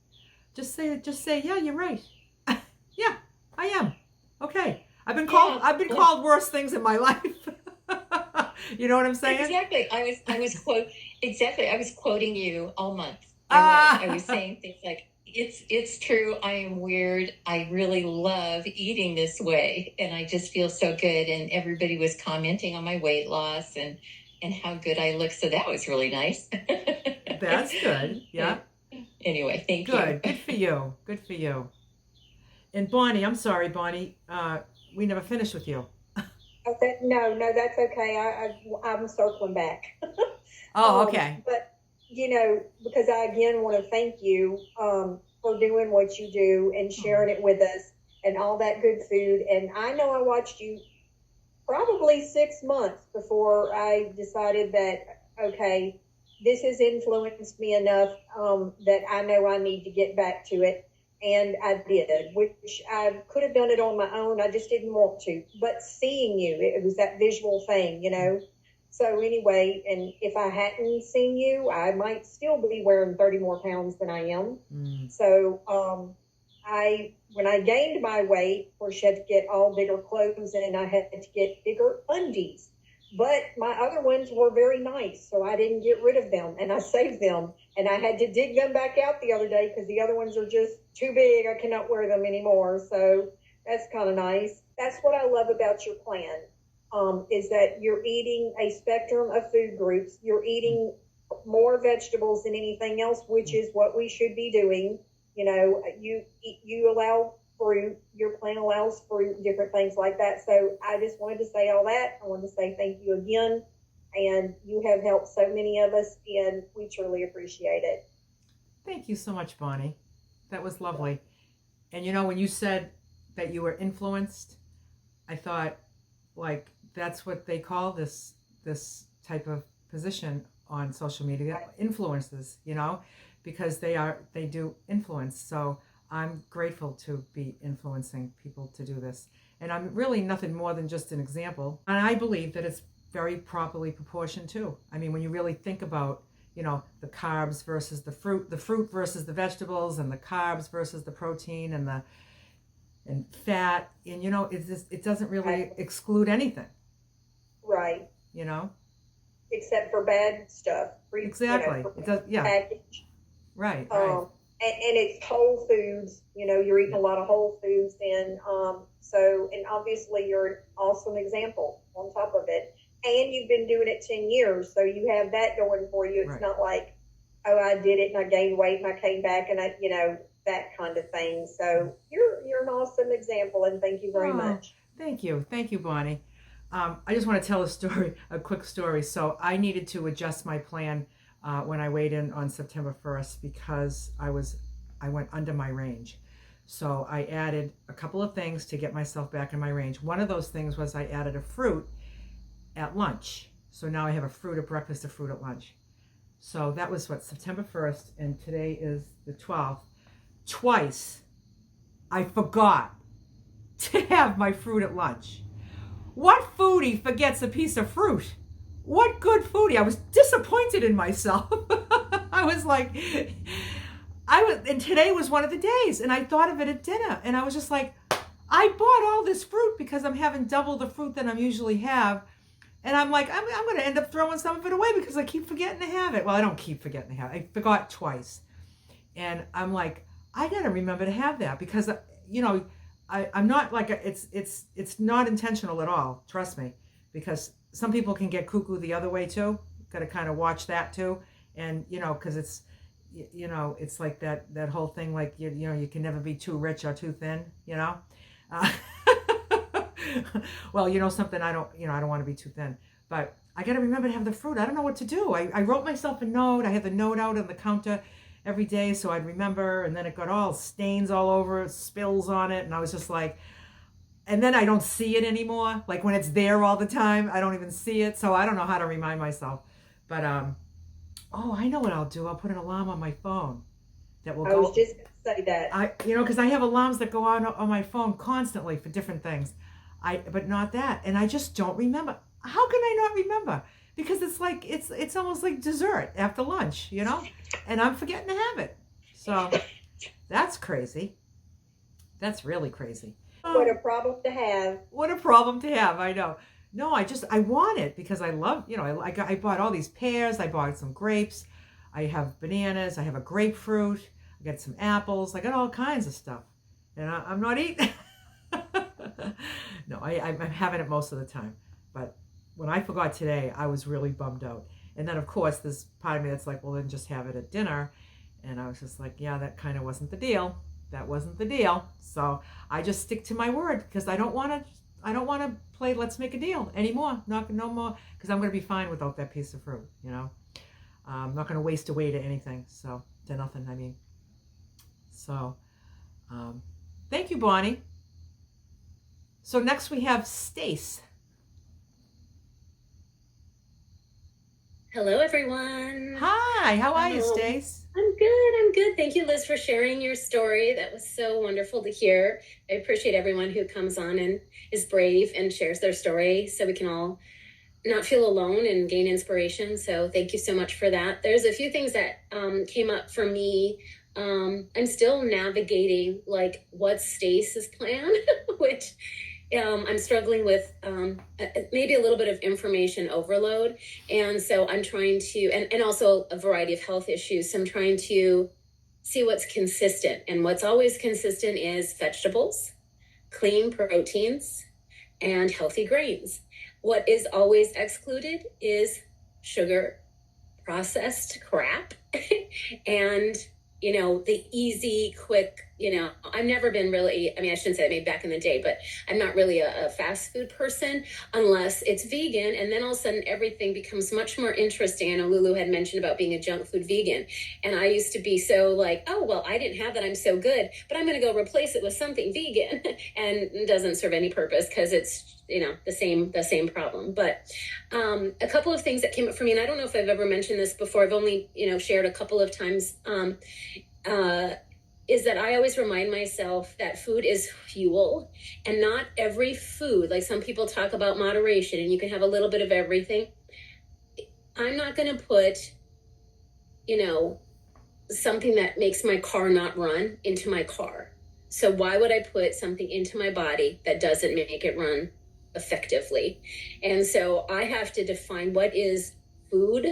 Just say, yeah, you're right. Yeah, I am. Okay. I've been called worse things in my life. You know what I'm saying? Exactly. I was quoting you all month. I was saying things like, it's true. I am weird. I really love eating this way, and I just feel so good. And everybody was commenting on my weight loss and how good I look. So that was really nice. That's good. Yeah. Anyway, thank you. Good for you. Good for you. And Bonnie, I'm sorry, Bonnie. We never finished with you. Okay, no, that's okay. I'm circling back. Oh, okay. But because I again want to thank you for doing what you do and sharing it with us and all that good food. And I know I watched you probably 6 months before I decided that, okay, this has influenced me enough that I know I need to get back to it. And I did, which I could have done it on my own. I just didn't want to. But seeing you, it was that visual thing, So anyway, and if I hadn't seen you, I might still be wearing 30 more pounds than I am. So when I gained my weight, of course, you had to get all bigger clothes and I had to get bigger undies. But my other ones were very nice, so I didn't get rid of them, and I saved them. And I had to dig them back out the other day because the other ones are just too big. I cannot wear them anymore. So that's kind of nice. That's what I love about your plan, is that you're eating a spectrum of food groups. You're eating more vegetables than anything else, which is what we should be doing. You allow fruit, your plan allows fruit, different things like that. So I just wanted to say all that. I wanted to say thank you again. And you have helped so many of us, and we truly appreciate it. Thank you so much, Bonnie. That was lovely. And when you said that you were influenced, I thought, like, that's what they call this type of position on social media, right. Influencers, because they do influence. So I'm grateful to be influencing people to do this. And I'm really nothing more than just an example. And I believe that it's very properly proportioned too. I mean, when you really think about, the carbs versus the fruit versus the vegetables, and the carbs versus the protein and fat, and it doesn't really exclude anything. Right. Except for bad stuff. Exactly. It does, yeah. Package. Right. And it's whole foods, you're eating a lot of whole foods, and and obviously you're an awesome example on top of it. And you've been doing it 10 years, so you have that going for you. It's not like, oh, I did it and I gained weight and I came back and that kind of thing. So you're an awesome example, and thank you very much. Thank you, Bonnie. I just want to tell a quick story. So I needed to adjust my plan when I weighed in on September 1st because I went under my range. So I added a couple of things to get myself back in my range. One of those things was I added a fruit at lunch. So now I have a fruit at breakfast, a fruit at lunch. So that was September 1st, and today is the 12th. Twice I forgot to have my fruit at lunch. What foodie forgets a piece of fruit? What good foodie? I was disappointed in myself. I was like, and today was one of the days, and I thought of it at dinner, and I was just like, I bought all this fruit because I'm having double the fruit that I usually have, and I'm like, I'm going to end up throwing some of it away because I keep forgetting to have it. Well, I don't keep forgetting to have it. I forgot twice, and I'm like, I got to remember to have that because, I'm not like, it's not intentional at all, trust me, because some people can get cuckoo the other way too. Got to kind of watch that too. And, because it's, it's like that whole thing, like, you can never be too rich or too thin, Well, something I don't want to be too thin, but I got to remember to have the fruit. I don't know what to do. I wrote myself a note. I had the note out on the counter every day so I'd remember, and then it got all stains all over it, spills on it, and I was just like, and then I don't see it anymore. Like when it's there all the time, I don't even see it. So I don't know how to remind myself. But I know what I'll do. I'll put an alarm on my phone that will go. I was just going to say that. Because I have alarms that go on my phone constantly for different things. But not that. And I just don't remember. How can I not remember? Because it's like, it's almost like dessert after lunch, and I'm forgetting to have it. So that's crazy. That's really crazy. What a problem to have. What a problem to have. I know. No, I want it because I love, I bought all these pears. I bought some grapes. I have bananas. I have a grapefruit. I got some apples. I got all kinds of stuff. And I'm not eating. No, I'm having it most of the time. But when I forgot today, I was really bummed out. And then, of course, there's part of me that's like, well, then just have it at dinner. And I was just like, yeah, that kind of wasn't the deal. That wasn't the deal. So I just stick to my word because I don't want to play let's make a deal anymore. No more, because I'm going to be fine without that piece of fruit, I'm not going to waste away to anything. So to nothing, I mean. So thank you, Bonnie. So next we have Stace. Hello, everyone. Hi, how are you, Stace? I'm good. Thank you, Liz, for sharing your story. That was so wonderful to hear. I appreciate everyone who comes on and is brave and shares their story so we can all not feel alone and gain inspiration. So thank you so much for that. There's a few things that came up for me. I'm still navigating like what's Stace's plan, which I'm struggling with maybe a little bit of information overload. And so I'm trying to, and also a variety of health issues. So I'm trying to see what's consistent. And what's always consistent is vegetables, clean proteins, and healthy grains. What is always excluded is sugar, processed crap, and the easy, quick, I've never been really, I shouldn't say that, maybe back in the day, but I'm not really a fast food person unless it's vegan. And then all of a sudden everything becomes much more interesting. I know Lulu had mentioned about being a junk food vegan. And I used to be so like, oh, well, I didn't have that, I'm so good, but I'm going to go replace it with something vegan. And it doesn't serve any purpose because it's, the same problem. But a couple of things that came up for me, and I don't know if I've ever mentioned this before, I've only, shared a couple of times, is that I always remind myself that food is fuel, and not every food, like some people talk about moderation and you can have a little bit of everything. I'm not going to put, something that makes my car not run into my car. So why would I put something into my body that doesn't make it run effectively? And so I have to define what is food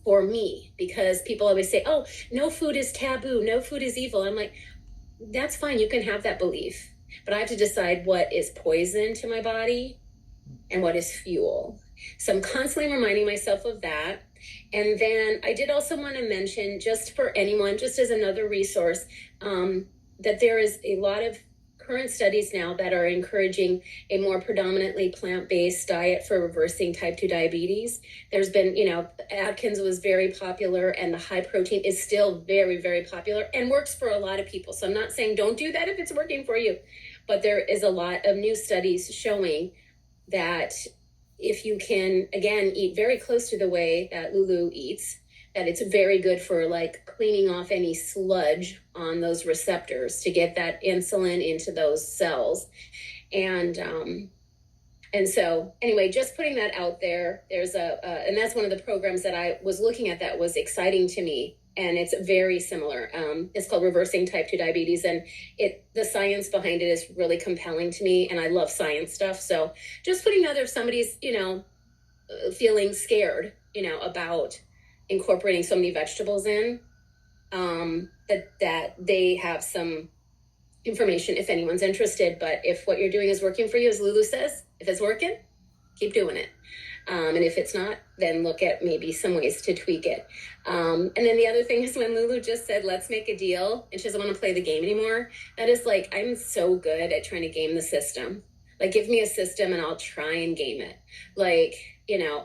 for me, because people always say, oh, no food is taboo, no food is evil. I'm like, that's fine, you can have that belief, but I have to decide what is poison to my body and what is fuel. So I'm constantly reminding myself of that. And then I did also want to mention, just for anyone, just as another resource, that there is a lot of current studies now that are encouraging a more predominantly plant-based diet for reversing type 2 diabetes. There's been, Atkins was very popular, and the high protein is still very, very popular and works for a lot of people. So I'm not saying don't do that if it's working for you, but there is a lot of new studies showing that if you can, again, eat very close to the way that Lulu eats, that it's very good for like cleaning off any sludge on those receptors to get that insulin into those cells. And so anyway, just putting that out there, there's and that's one of the programs that I was looking at that was exciting to me. And it's very similar. It's called Reversing Type 2 Diabetes. And the science behind it is really compelling to me. And I love science stuff. So just putting out there, if somebody's, feeling scared, about incorporating so many vegetables in, that they have some information if anyone's interested. But if what you're doing is working for you, as Lulu says, if it's working, keep doing it. And if it's not, then look at maybe some ways to tweak it. And then the other thing is when Lulu just said, let's make a deal, and she doesn't want to play the game anymore. That is like, I'm so good at trying to game the system. Like, give me a system and I'll try and game it. Like,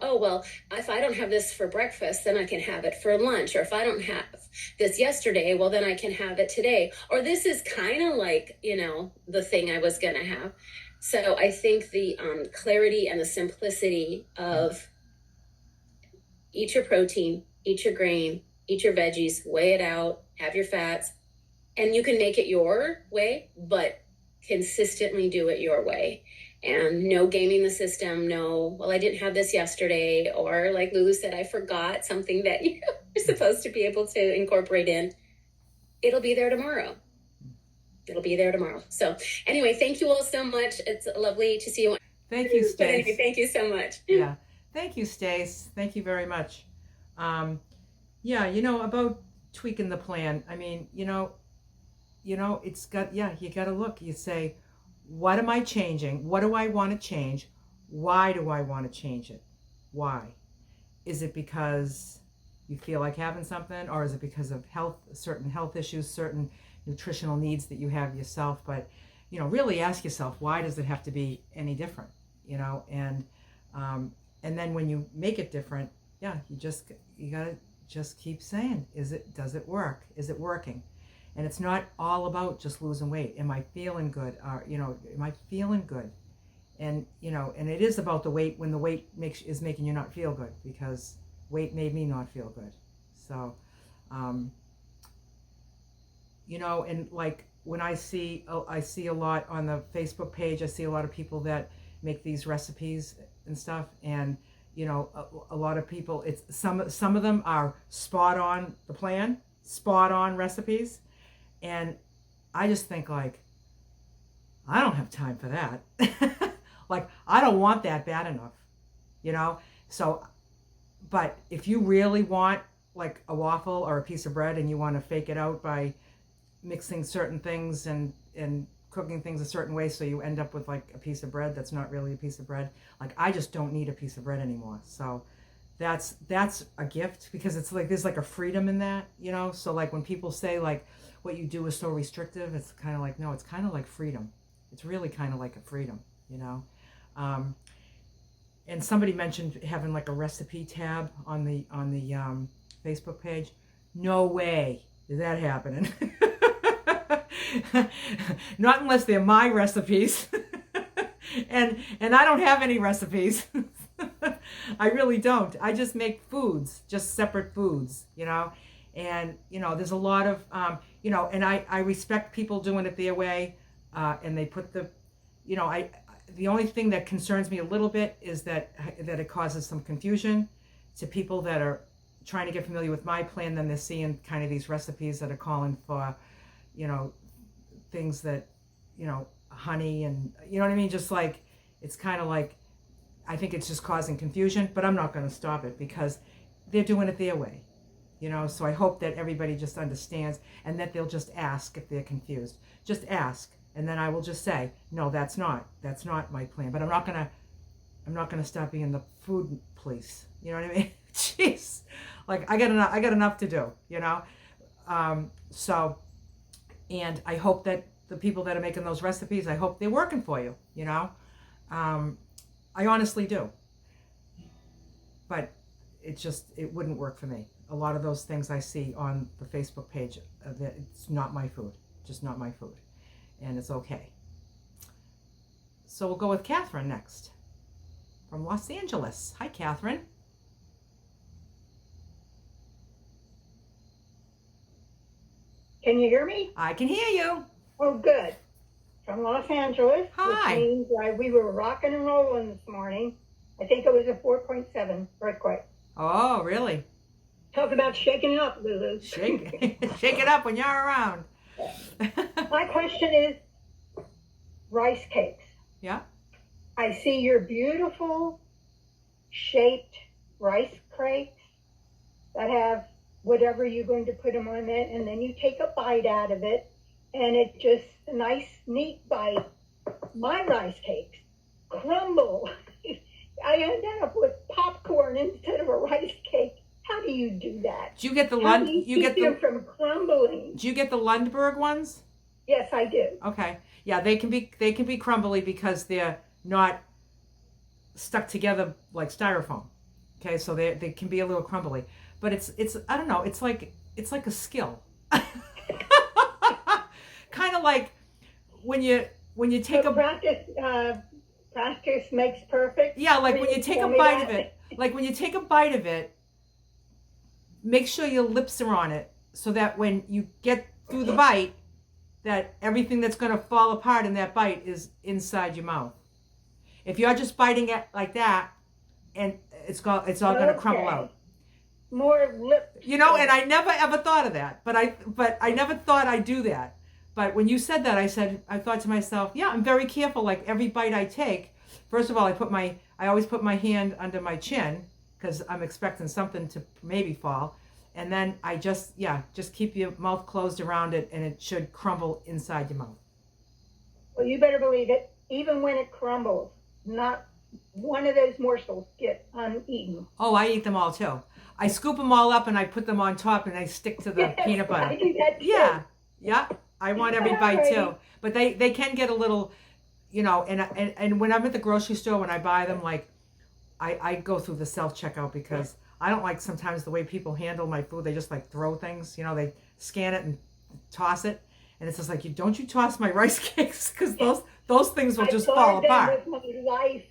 oh, well, if I don't have this for breakfast, then I can have it for lunch. Or if I don't have this yesterday, well, then I can have it today. Or this is kind of like, the thing I was going to have. So I think the clarity and the simplicity of eat your protein, eat your grain, eat your veggies, weigh it out, have your fats, and you can make it your way, but consistently do it your way. And no gaming the system, no, well, I didn't have this yesterday, or like Lulu said, I forgot something that you're supposed to be able to incorporate in. It'll be there tomorrow. It'll be there tomorrow. So anyway, thank you all so much. It's lovely to see you. Thank you, Stace. Anyway, thank you so much. Yeah. Thank you, Stace. Thank you very much. Yeah, about tweaking the plan. I mean, it's got, you got to look. You say, what am I changing? What do I want to change? Why do I want to change it? Why? Is it because you feel like having something, or is it because of certain health issues, certain nutritional needs that you have yourself? But, really ask yourself, why does it have to be any different? And then when you make it different, you gotta just keep saying, does it work? Is it working? And it's not all about just losing weight. Am I feeling good? Am I feeling good? And, and it is about the weight, when the weight is making you not feel good, because weight made me not feel good. So, and like when I see a lot on the Facebook page, I see a lot of people that make these recipes and stuff. And, a lot of people, some of them are spot on the plan, spot on recipes. And I just think, like, I don't have time for that. Like, I don't want that bad enough, So, but if you really want like a waffle or a piece of bread, and you want to fake it out by mixing certain things and cooking things a certain way, so you end up with like a piece of bread that's not really a piece of bread. Like, I just don't need a piece of bread anymore. So that's a gift, because it's like, there's like a freedom in that, So like when people say like what you do is so restrictive, it's kind of like, no, it's kind of like freedom. It's really kind of like a freedom, and somebody mentioned having like a recipe tab on the Facebook page. No way is that happening. Not unless they're my recipes. and I don't have any recipes. I really don't. I just make foods, just separate foods, and there's a lot of and I respect people doing it their way, and they put the only thing that concerns me a little bit is that it causes some confusion to people that are trying to get familiar with my plan. Then they're seeing kind of these recipes that are calling for things that honey, and what I mean, just like, it's kind of like, I think it's just causing confusion. But I'm not going to stop it, because they're doing it their way, so I hope that everybody just understands, and that they'll just ask if they're confused. Just ask, and then I will just say, no, that's not my plan. But I'm not gonna stop being the food police. You know what I mean? Jeez, like, I got enough to do, so, and I hope that the people that are making those recipes, I hope they're working for you, I honestly do. But it wouldn't work for me. A lot of those things I see on the Facebook page, it's not my food, just not my food. And it's okay. So we'll go with Catherine next, from Los Angeles. Hi, Catherine. Can you hear me? I can hear you. Oh, good. From Los Angeles. Hi. Which means we were rocking and rolling this morning. I think it was a 4.7 earthquake. Oh, really? Talk about shaking it up, Lulu. Shake it up when you're around. My question is rice cakes. Yeah. I see your beautiful shaped rice cakes that have whatever you're going to put them on it, and then you take a bite out of it, and it's just a nice, neat bite. My rice cakes crumble. I end up with popcorn instead of a rice cake. How do you do that? Do you get the How do you keep them from crumbling? Do you get the Lundberg ones? Yes, I do. Okay. Yeah, they can be crumbly because they're not stuck together like styrofoam. Okay, so they can be a little crumbly. But it's I don't know, it's like a skill. Kind of like when you take so practice makes perfect. Yeah, like when you take a bite of it. Like when you take a bite of it, make sure your lips are on it so that when you get through the bite, that everything that's going to fall apart in that bite is inside your mouth. If you're just biting it like that, and it's all going to crumble out. More lip. You know, and I never ever thought of that, but I never thought I'd do that. But when you said that, I thought to myself, yeah, I'm very careful. Like every bite I take, first of all, I always put my hand under my chin because I'm expecting something to maybe fall. And then I just keep your mouth closed around it, and it should crumble inside your mouth. Well, you better believe it. Even when it crumbles, not one of those morsels get uneaten. Oh, I eat them all too. I scoop them all up and I put them on top and I stick to the peanut butter. I do that too. Yeah. I want every bite too. But they can get a little, you know, and when I'm at the grocery store, when I buy them, like I go through the self-checkout because I don't like sometimes the way people handle my food. They just like throw things, you know, they scan it and toss it. And it's just like, don't you toss my rice cakes, because those things will just fall apart. With my life.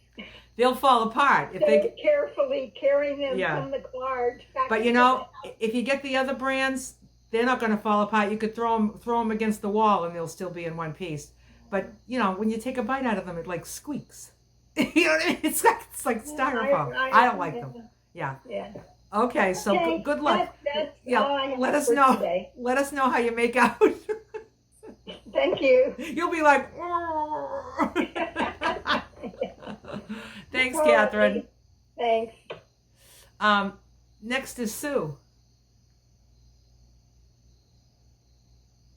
They'll fall apart if they carefully carrying them from the cart. But you know, if you get the other brands, they're not going to fall apart. You could throw them against the wall and they'll still be in one piece. But you know, when you take a bite out of them, it like squeaks. You know what I mean? It's like styrofoam. I don't like them. Yeah. Okay, so good luck. That's let us know. Today. Let us know how you make out. Thank you. You'll be like. Thanks, Catherine. Thanks. Next is Sue.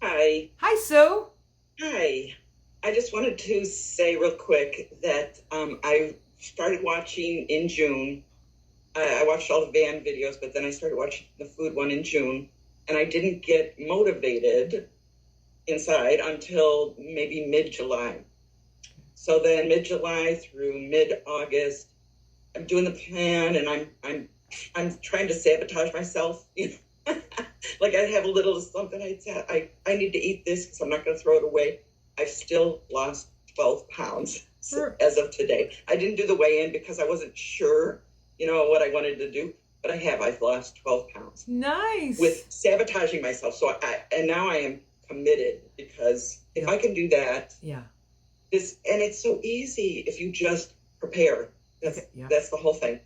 Hi. Hi, Sue. Hi. I just wanted to say real quick that I started watching in June. I watched all the van videos, but then I started watching the food one in June, and I didn't get motivated inside until maybe mid-July. So then mid-July through mid-August, I'm doing the plan, and I'm trying to sabotage myself. You know? Like I have a little something I need to eat this because I'm not going to throw it away. I've still lost 12 pounds as of today. I didn't do the weigh-in because I wasn't sure, you know, what I wanted to do, but I've lost 12 pounds. Nice. With sabotaging myself. So now I am committed, because if I can do that, and it's so easy if you just prepare. That's the whole thing.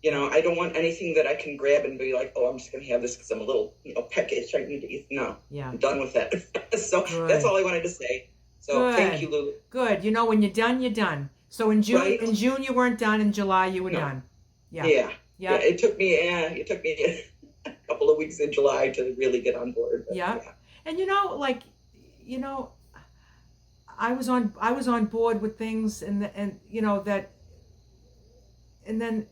You know, I don't want anything that I can grab and be like, oh, I'm just going to have this because I'm a little, you know, peckish. I need to eat. No, I'm done with that. So that's all I wanted to say. So thank you, Lulu. Good. You know, when you're done, you're done. So in June, you weren't done. In July, you were done. Yeah. It took me a couple of weeks in July to really get on board. But, and you know, like, you know, I was on board with things, and you know that, and then.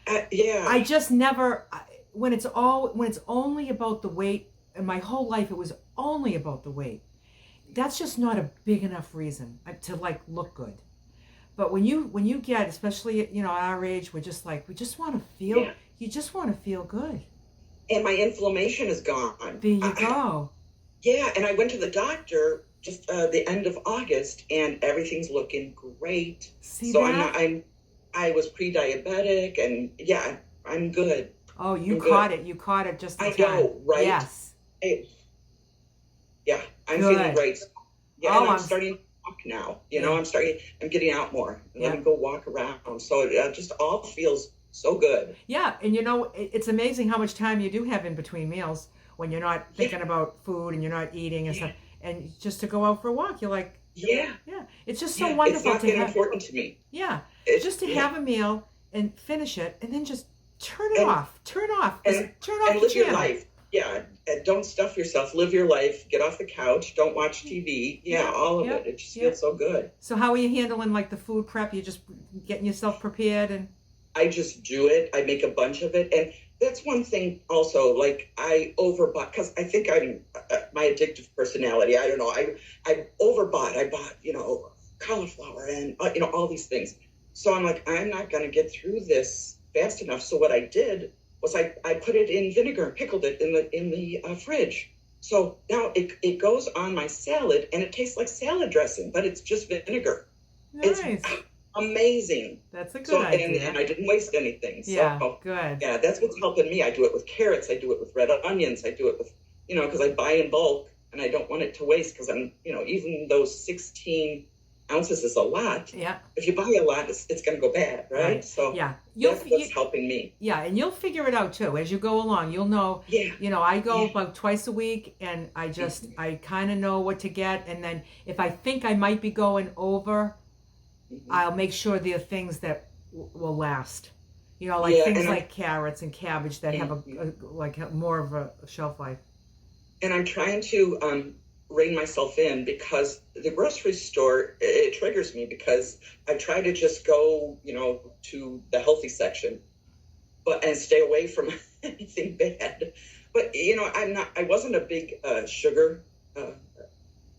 I just never, when it's only about the weight, and my whole life it was only about the weight, that's just not a big enough reason to like look good. But when you get, especially, you know, our age, we just want to feel, you just want to feel good. And my inflammation is gone. There you go. And I went to the doctor just the end of August, and everything's looking great. I was pre-diabetic, and I'm good. Oh, you caught it. You caught it just in time. I know, right? Yes. I'm feeling great. I'm starting to walk now. You know, I'm getting out more. Let me go walk around. So it just all feels so good. Yeah, and you know, it's amazing how much time you do have in between meals when you're not thinking about food and you're not eating and stuff. And just to go out for a walk, you're like, it's just so wonderful. It's not that important to me. Yeah, just to have a meal and finish it, and then just turn off and live your life. And don't stuff yourself. Live your life. Get off the couch. Don't watch TV. All of it. It just feels so good. So how are you handling like the food prep? You just getting yourself prepared? And I just do it. I make a bunch of it, and that's one thing also, like I overbought, because I think I'm my addictive personality. I don't know. I overbought. I bought, you know, cauliflower and, you know, all these things. So I'm like, I'm not going to get through this fast enough. So what I did was I put it in vinegar and pickled it in the fridge. So now it goes on my salad, and it tastes like salad dressing, but it's just vinegar. Nice. amazing. That's a good So, idea. and I didn't waste anything. So, Yeah, good. yeah, that's what's helping me. I do it with carrots. I do it with red onions. I do it with, because I buy in bulk and I don't want it to waste because I'm, even those 16 ounces is a lot. Yeah. If you buy a lot, it's going to go bad, right? So yeah, that's what's helping me. Yeah, and you'll figure it out too as you go along. You'll know. Yeah. I go about twice a week, and I kind of know what to get. And then if I think I might be going over, I'll make sure there are things that will last. Like things like carrots and cabbage that have a more of a shelf life. And I'm trying to rein myself in because the grocery store, it triggers me because I try to just go, to the healthy section, and stay away from anything bad. But, I wasn't a big sugar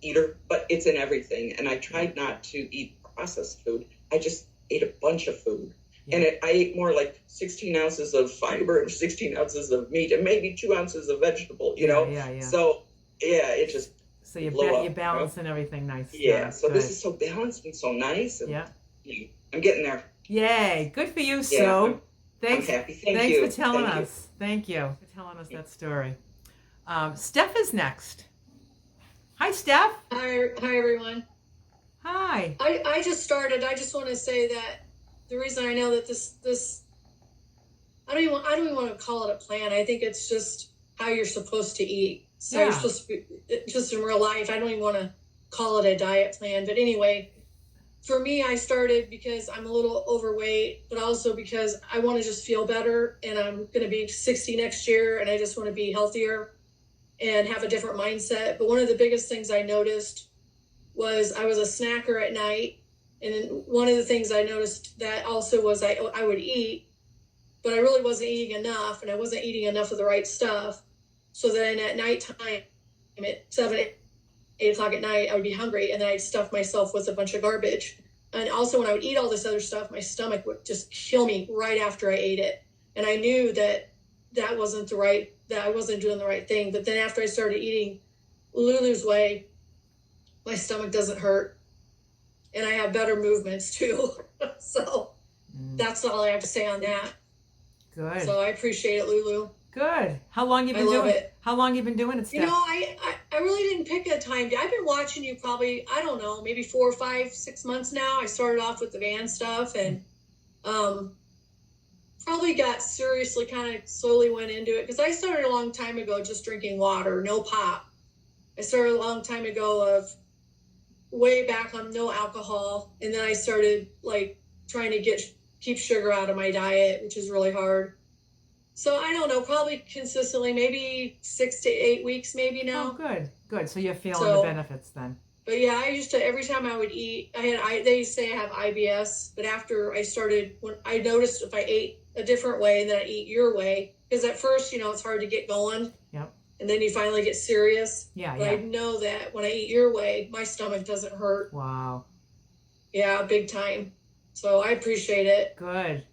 eater, but it's in everything. And I tried not to eat processed food. I just ate a bunch of food. Yeah. And I ate more like 16 ounces of fiber and 16 ounces of meat and maybe 2 ounces of vegetable, Yeah. So, it just so you're balancing everything nice. Yeah, so good. This is so balanced and so nice. And I'm getting there. Yay, good for you, Sue. Thanks, I'm happy. Thanks for telling us. Thank you for telling us that story. Steph is next. Hi, Steph. Hi, everyone. Hi. I just started. I just want to say that the reason I know that this I don't even want to call it a plan. I think it's just how you're supposed to eat. So you're supposed to be, just in real life. I don't even want to call it a diet plan. But anyway, for me, I started because I'm a little overweight, but also because I want to just feel better. And I'm going to be 60 next year, and I just want to be healthier and have a different mindset. But one of the biggest things I noticed was I was a snacker at night. And one of the things I noticed that also was I would eat, but I really wasn't eating enough, and I wasn't eating enough of the right stuff. So then at nighttime, at 7, 8 o'clock at night, I would be hungry, and then I'd stuff myself with a bunch of garbage. And also when I would eat all this other stuff, my stomach would just kill me right after I ate it. And I knew that I wasn't doing the right thing. But then after I started eating LULU'S way, my stomach doesn't hurt. And I have better movements too. So that's all I have to say on that. Good. So I appreciate it, Lulu. Good. How long you been doing it? How long you been doing it, Steph? I really didn't pick a time. I've been watching you probably, I don't know, maybe 4 or 5, 6 months now. I started off with the van stuff and probably got seriously, kind of slowly went into it. Because I started a long time ago just drinking water, no pop. I started a long time ago of way back on no alcohol. And then I started like trying to keep sugar out of my diet, which is really hard. So I don't know, probably consistently, maybe 6 to 8 weeks maybe now. Oh, good. So you're feeling the benefits then. But yeah, I used to, every time I would eat, they say I have IBS, but after I started, when I noticed if I ate a different way and then I eat your way, because at first, it's hard to get going. Yep. And then you finally get serious. Yeah, But I know that when I eat your way, my stomach doesn't hurt. Wow. Yeah, big time. So I appreciate it. Good.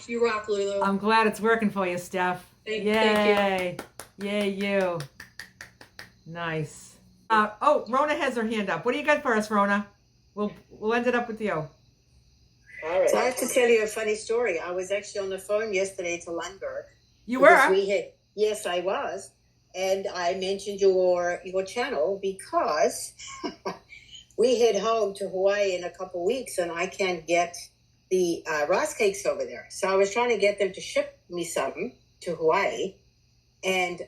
You rock, Lulu. I'm glad it's working for you, Steph. Thank you. Yay, you. Nice. Rona has her hand up. What do you got for us, Rona? We'll end it up with you. All right. So I have to tell you a funny story. I was actually on the phone yesterday to Lundberg. You were? Yes, I was. And I mentioned your channel because we head home to Hawaii in a couple weeks, and I can't get the rice cakes over there. So I was trying to get them to ship me some to Hawaii. And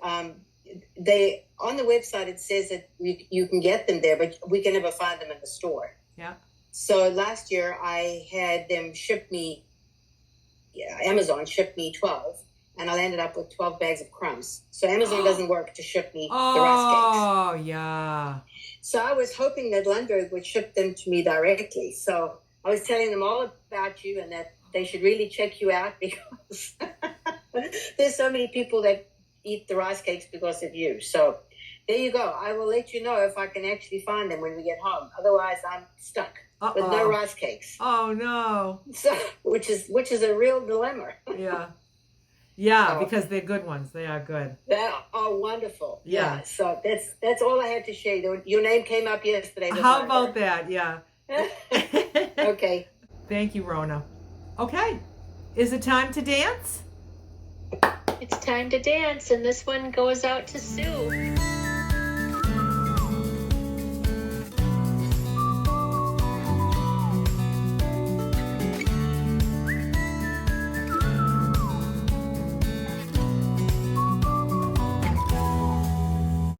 they on the website, it says that you can get them there, but we can never find them in the store. Yeah. So last year I had them Amazon shipped me 12, and I ended up with 12 bags of crumbs. So Amazon doesn't work to ship me the rice cakes. Oh, yeah. So I was hoping that Lundberg would ship them to me directly. So I was telling them all about you and that they should really check you out because there's so many people that eat the rice cakes because of you. So there you go. I will let you know if I can actually find them when we get home. Otherwise, I'm stuck with no rice cakes. Oh, no. So, which is a real dilemma. Yeah. Yeah, because they're good ones. They are good. They are wonderful. Yeah. So that's all I had to share. Your name came up yesterday. How about that? Yeah. Okay. Thank you, Rona. Okay, is it time to dance? It's time to dance, and this one goes out to Sue.